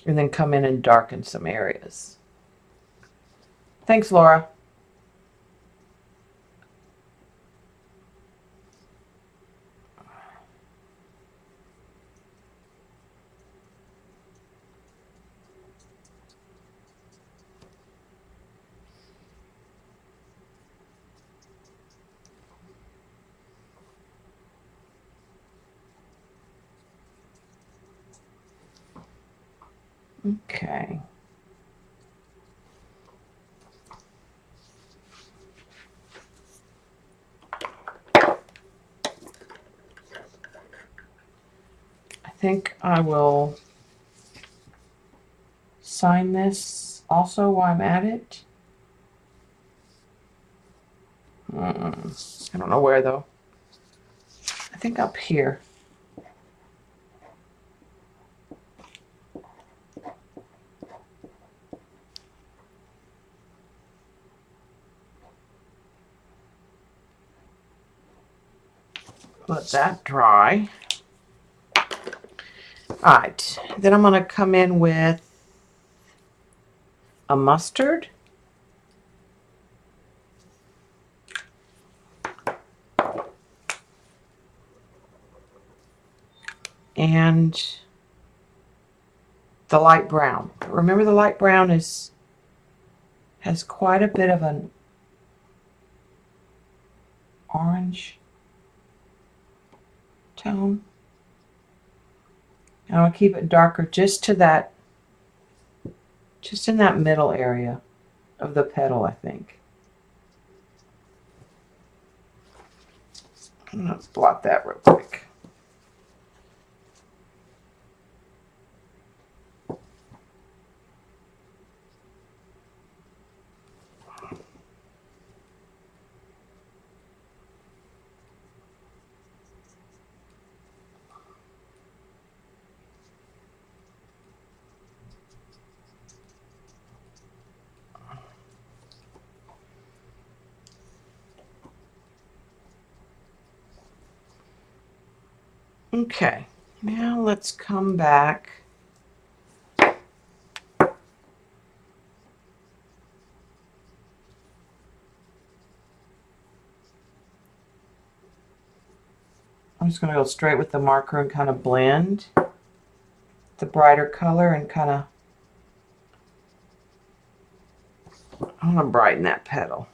And then come in and darken some areas. Thanks, Laura. Okay. think I will sign this also while I'm at it. I don't know where though. I think up here. Let that dry. All right, then I'm gonna come in with a mustard. And the light brown. Remember, the light brown has quite a bit of an orange tone. And I'll keep it darker just to that, just in that middle area of the petal, I think. I'm gonna blot that real quick. Okay, now let's come back. I'm just going to go straight with the marker and kind of blend the brighter color and kind of, I want to brighten that petal.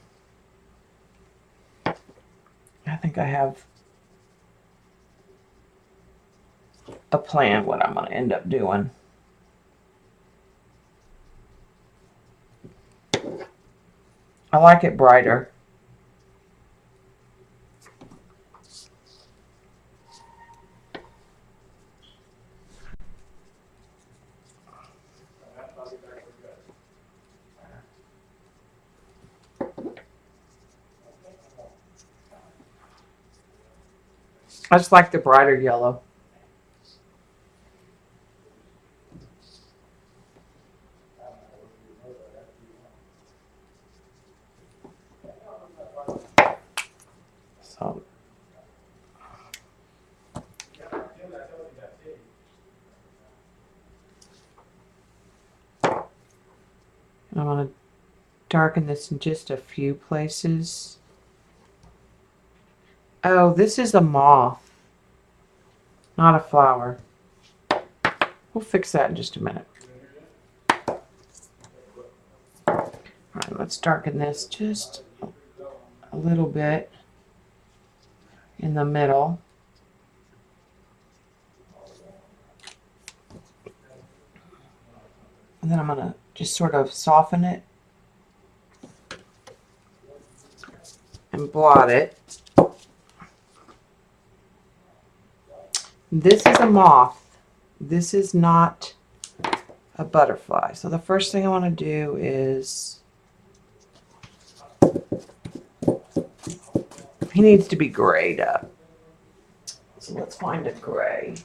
I think I have a plan what I'm going to end up doing. I like it brighter. I just like the brighter yellow. So I want to darken this in just a few places. Oh, this is a moth, not a flower. We'll fix that in just a minute. All right, let's darken this just a little bit in the middle. And then I'm going to just sort of soften it and blot it. This is a moth. This is not a butterfly. So the first thing I want to do is, he needs to be grayed up. So let's find a gray.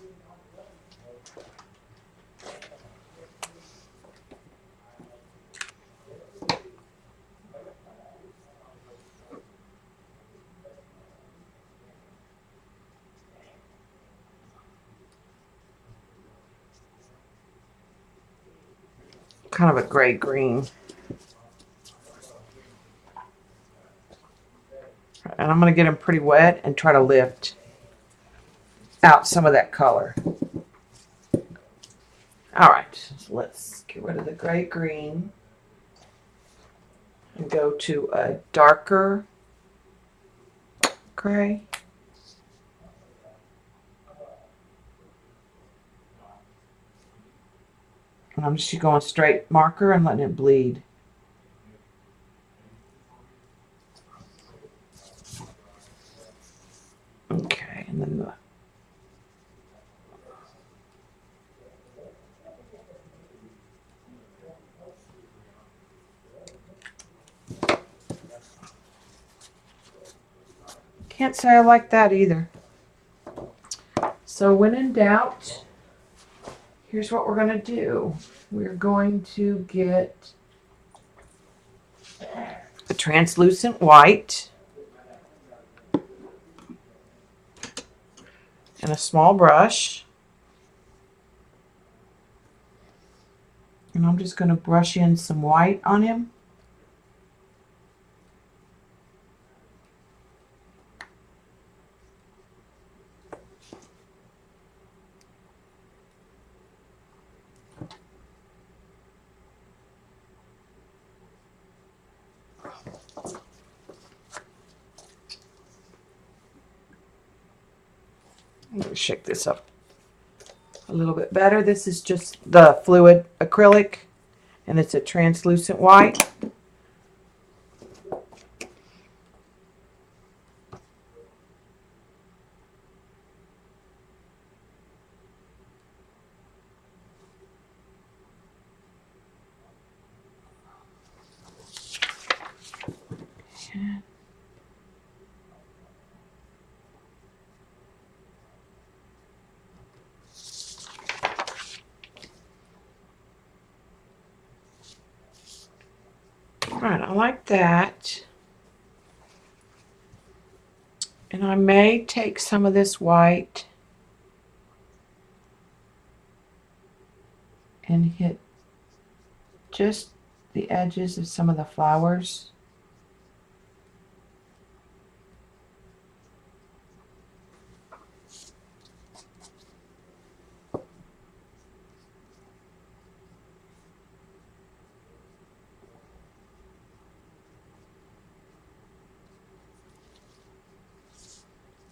Kind of a gray green. And I'm going to get them pretty wet and try to lift out some of that color. All right, so let's get rid of the gray green and go to a darker gray. And I'm just going straight marker and letting it bleed. Okay, and then Can't say I like that either. So when in doubt, here's what we're going to do. We're going to get a translucent white and a small brush. And I'm just going to brush in some white on him. I'm going to shake this up a little bit better. This is just the fluid acrylic, and it's a translucent white. All right, I like that. And I may take some of this white and hit just the edges of some of the flowers.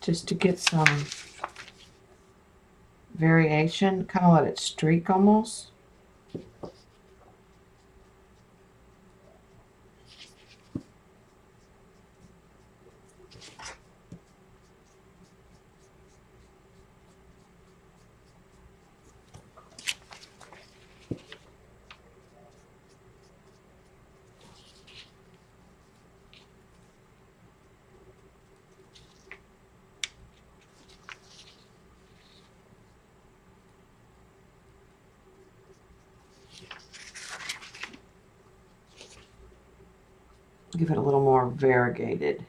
Just to get some variation, kind of let it streak almost. Give it a little more variegated.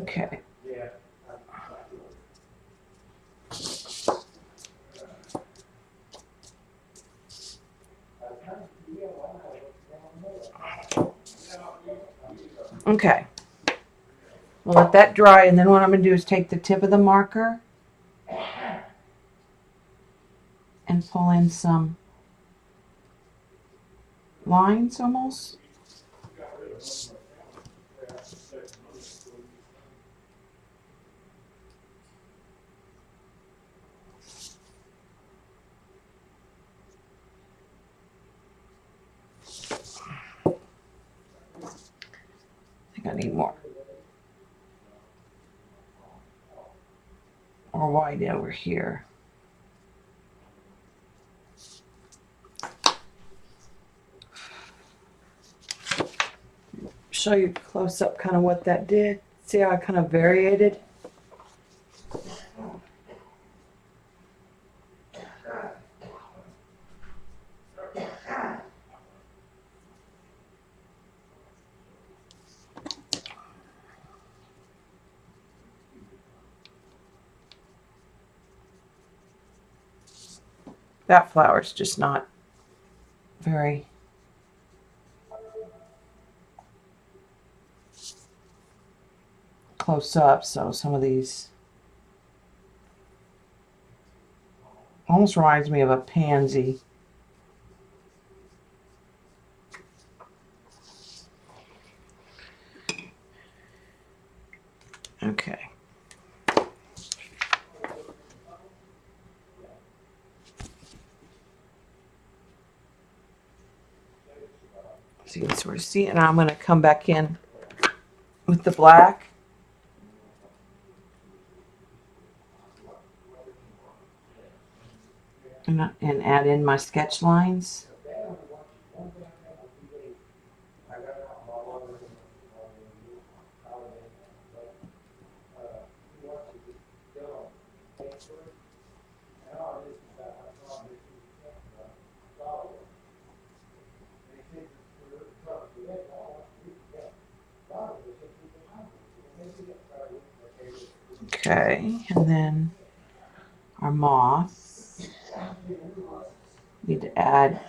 Okay. Okay. We'll let that dry, and then what I'm going to do is take the tip of the marker and pull in some lines almost. I think I need more white over here. Show you close up kind of what that did. See how I kind of variated? That flower's just not very close up, so some of these almost reminds me of a pansy. Okay. so you can sort of see it. And I'm going to come back in with the black. And add in my sketch lines. Okay, and then our moth. Need to add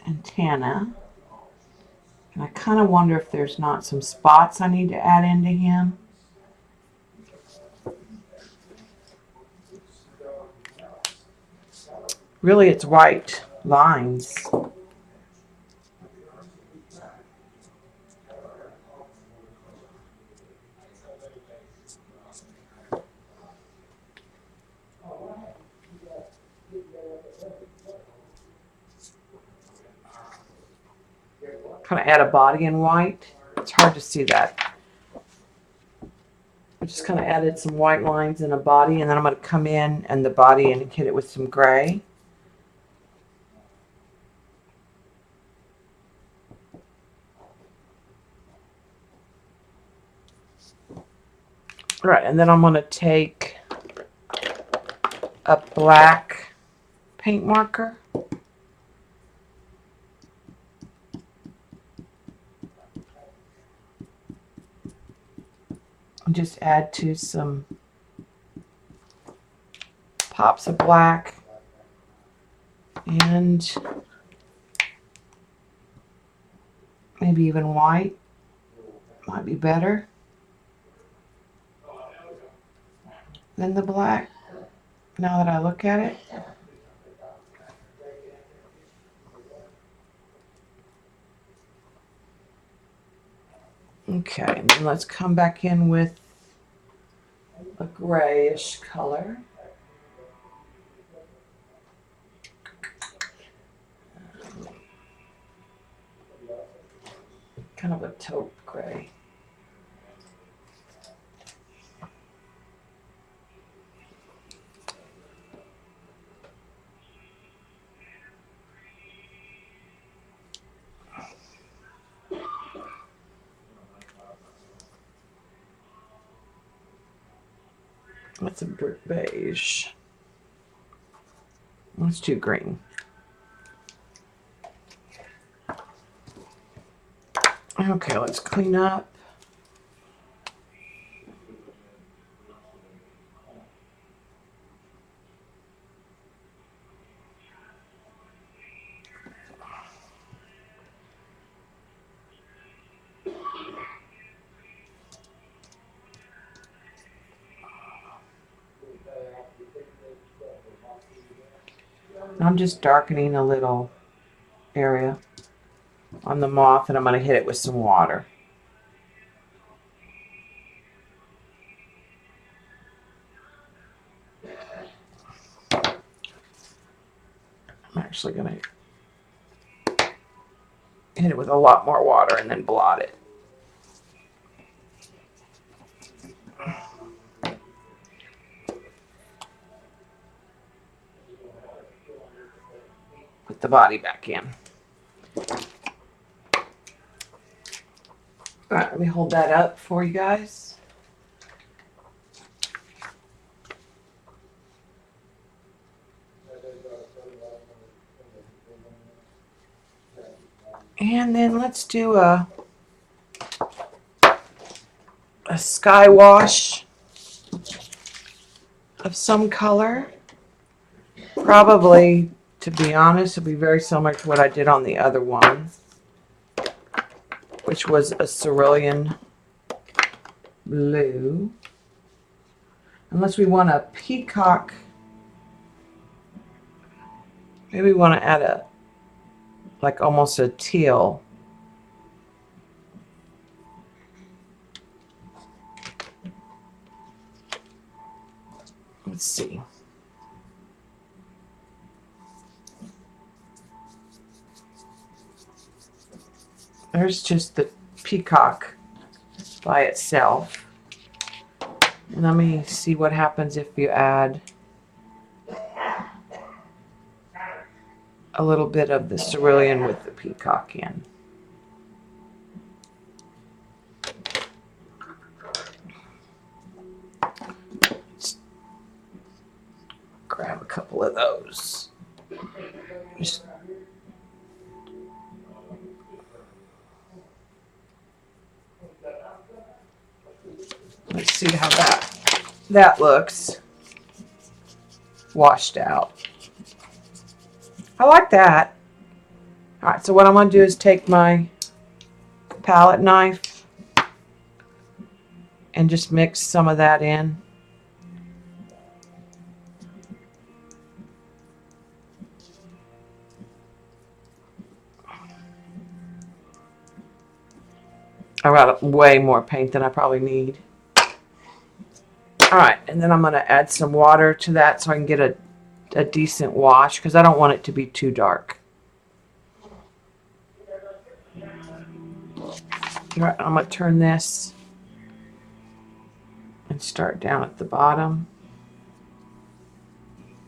antenna. And I kind of wonder if there's not some spots I need to add into him. Really, it's white lines. Kind of add a body in white. It's hard to see that. I just kind of added some white lines in a body, and then I'm going to come in and the body and hit it with some gray. All right, and then I'm going to take a black paint marker. And just add to some pops of black and maybe even white might be better than the black now that I look at it. Okay, and then let's come back in with a grayish color. Kind of a taupe gray. That's a brick beige. That's too green. Okay, let's clean up. I'm just darkening a little area on the moth, and I'm going to hit it with some water. I'm actually going to hit it with a lot more water and then blot it. Put the body back in. All right, let me hold that up for you guys. And then let's do a sky wash of some color. Probably, to be honest, it'll be very similar to what I did on the other one, which was a cerulean blue. Unless we want a peacock, maybe we want to add a, like almost a teal. Let's see. There's just the peacock by itself. And let me see what happens if you add a little bit of the cerulean with the peacock in. Let's grab a couple of those. Just let's see how that looks washed out. I like that. All right, so what I'm going to do is take my palette knife and just mix some of that in. I got way more paint than I probably need. All right, and then I'm going to add some water to that so I can get a decent wash because I don't want it to be too dark. All right, I'm going to turn this and start down at the bottom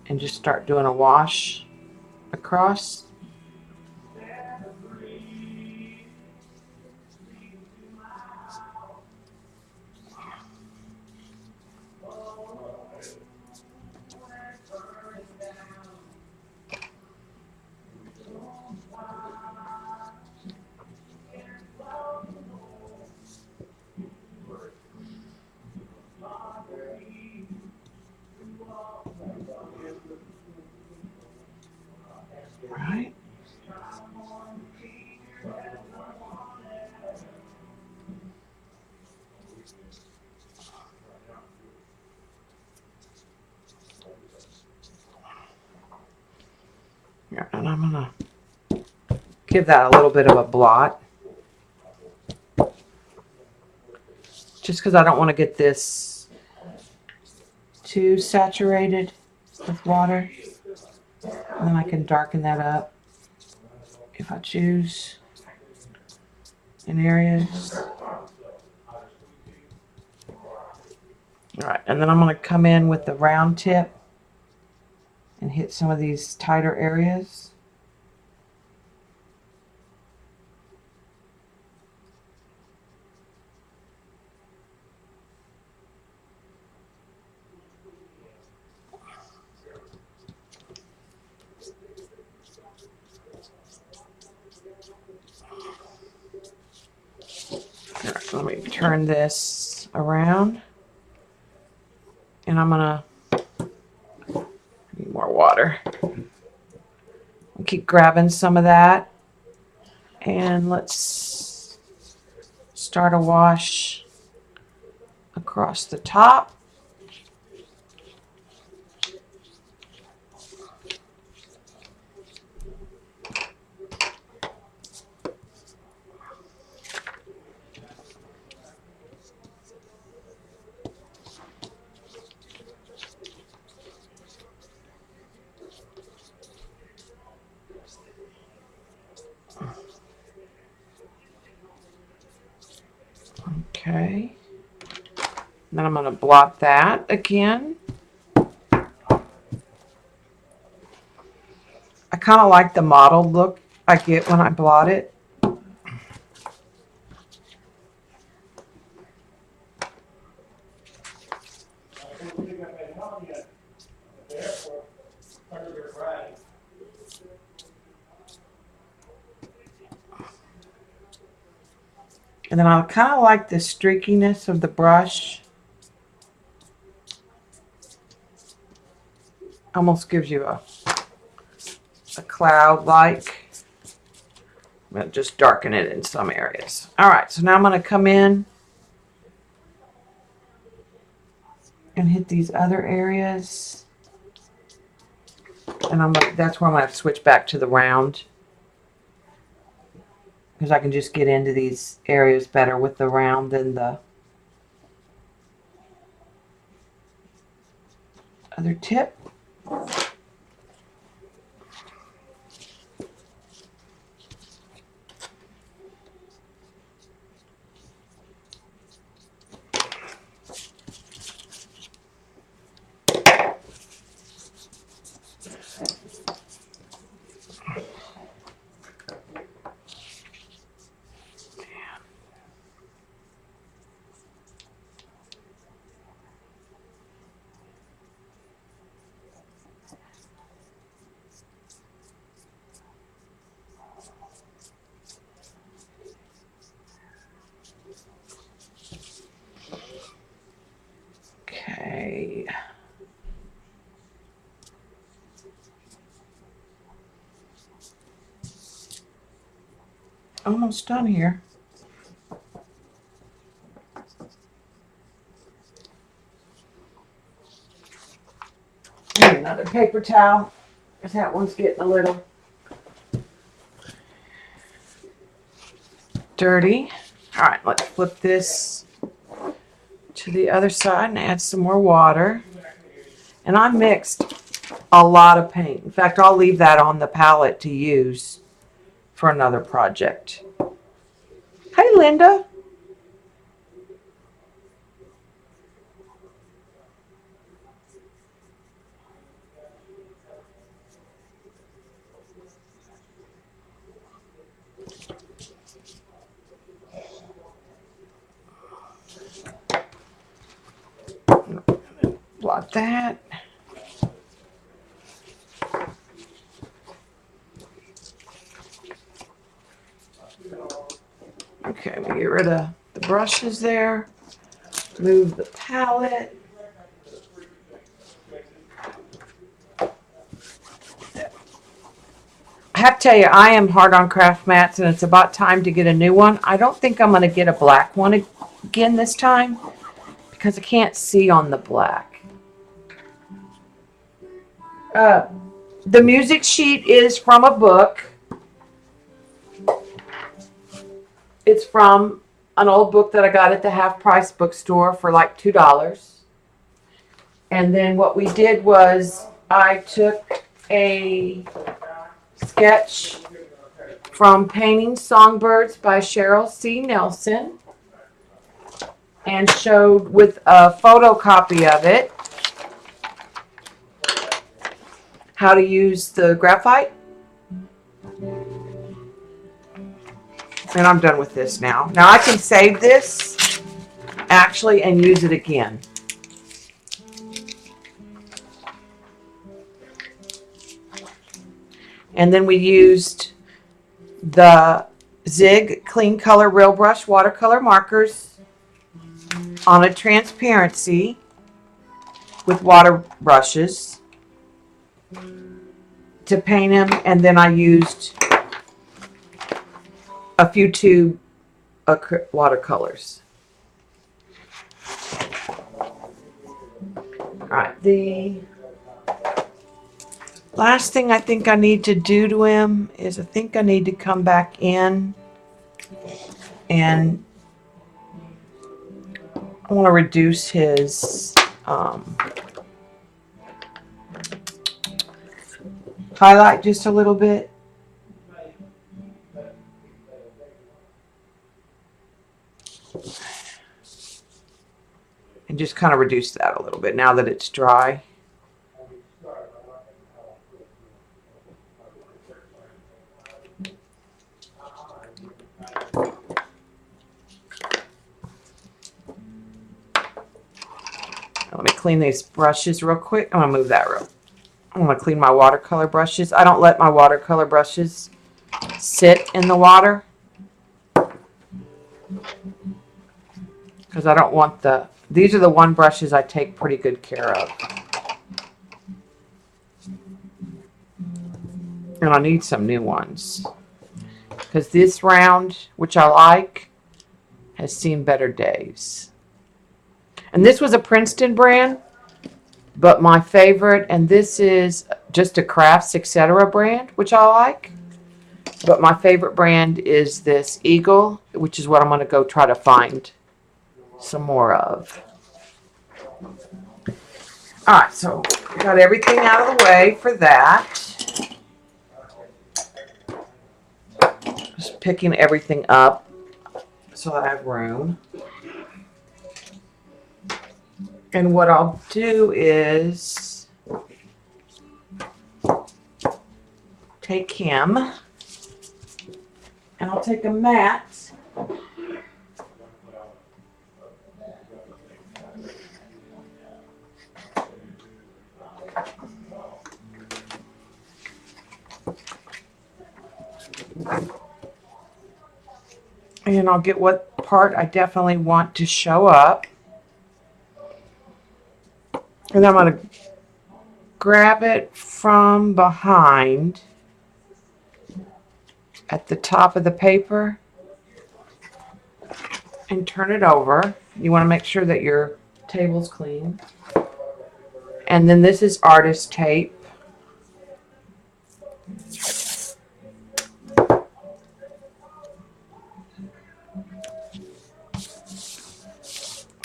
and just start doing a wash across. Right. Yeah, and I'm going to give that a little bit of a blot. Just because I don't want to get this too saturated with water. And then I can darken that up if I choose in areas. All right, and then I'm going to come in with the round tip and hit some of these tighter areas. All right, let me turn this around. And I'm going to need more water. I'll keep grabbing some of that. And let's start a wash across the top. Okay. Then I'm going to blot that again. I kind of like the mottled look I get when I blot it. And then I kind of like the streakiness of the brush. Almost gives you a cloud-like. I'm going to just darken it in some areas. All right, so now I'm going to come in and hit these other areas. And that's where I'm going to have to switch back to the round. Because I can just get into these areas better with the round than the other tip. Okay. Almost done here. Need another paper towel, because that one's getting a little dirty. All right, let's flip this to the other side and add some more water. And I mixed a lot of paint. In fact, I'll leave that on the palette to use for another project. Hey, Linda. Blot that. Okay, we get rid of the brushes there. Move the palette. I have to tell you, I am hard on craft mats, and it's about time to get a new one. I don't think I'm going to get a black one again this time because I can't see on the black. The music sheet is from a book. It's from an old book that I got at the half price bookstore for like $2. And then what we did was I took a sketch from Painting Songbirds by Cheryl C. Nelson and showed with a photocopy of it how to use the graphite. And I'm done with this now. Now I can save this actually and use it again. And then we used the Zig Clean Color Real Brush watercolor markers on a transparency with water brushes to paint him. And then I used a few tube watercolors. All right, the last thing I think I need to do to him is I think I need to come back in and I want to reduce his highlight just a little bit. And just kind of reduce that a little bit now that it's dry. Let me clean these brushes real quick. I'm going to move that real. I'm going to clean my watercolor brushes. I don't let my watercolor brushes sit in the water because I don't want these are the one brushes I take pretty good care of. And I need some new ones because this round, which I like, has seen better days. And this was a Princeton brand, but my favorite, and this is just a Crafts Etc. brand, which I like. But my favorite brand is this Eagle, which is what I'm going to go try to find some more of. All right, so got everything out of the way for that. Just picking everything up so I have room. And what I'll do is take him and I'll take a mat and I'll get what part I definitely want to show up. And I'm going to grab it from behind at the top of the paper and turn it over. You want to make sure that your table's clean. And then this is artist tape.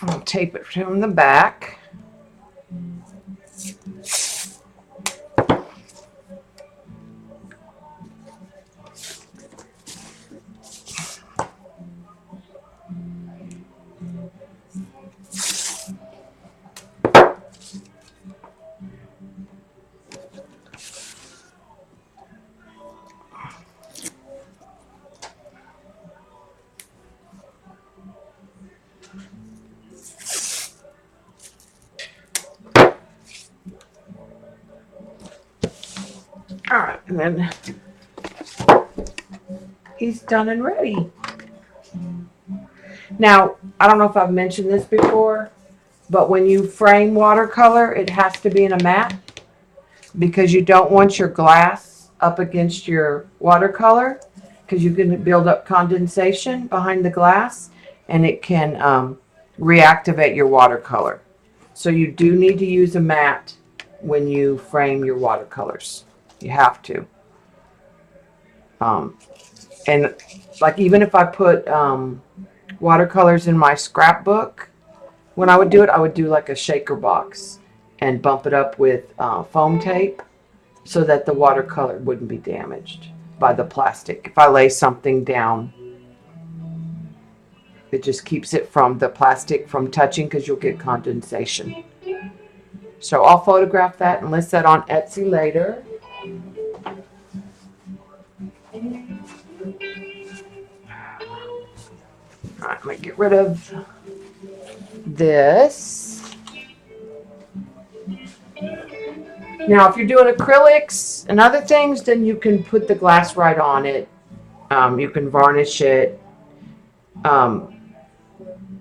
I'll tape it from the back. All right, and then he's done and ready. Now, I don't know if I've mentioned this before, but when you frame watercolor, it has to be in a matte because you don't want your glass up against your watercolor because you can build up condensation behind the glass and it can reactivate your watercolor. So you do need to use a matte when you frame your watercolors. You have to. And like even if I put watercolors in my scrapbook, when I would do it, I would do like a shaker box and bump it up with foam tape so that the watercolor wouldn't be damaged by the plastic. If I lay something down, it just keeps it from the plastic from touching because you'll get condensation. So I'll photograph that and list that on Etsy later. All right, I'm going to get rid of this. Now, if you're doing acrylics and other things, then you can put the glass right on it. You can varnish it.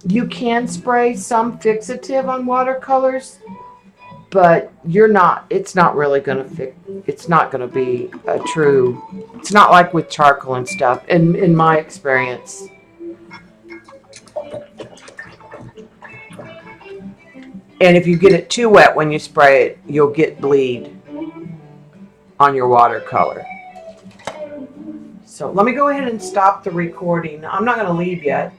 You can spray some fixative on watercolors, but it's not really going to it's not going to be a true, it's not like with charcoal and stuff, in my experience. And if you get it too wet when you spray it, you'll get bleed on your watercolor. So let me go ahead and stop the recording. I'm not going to leave yet.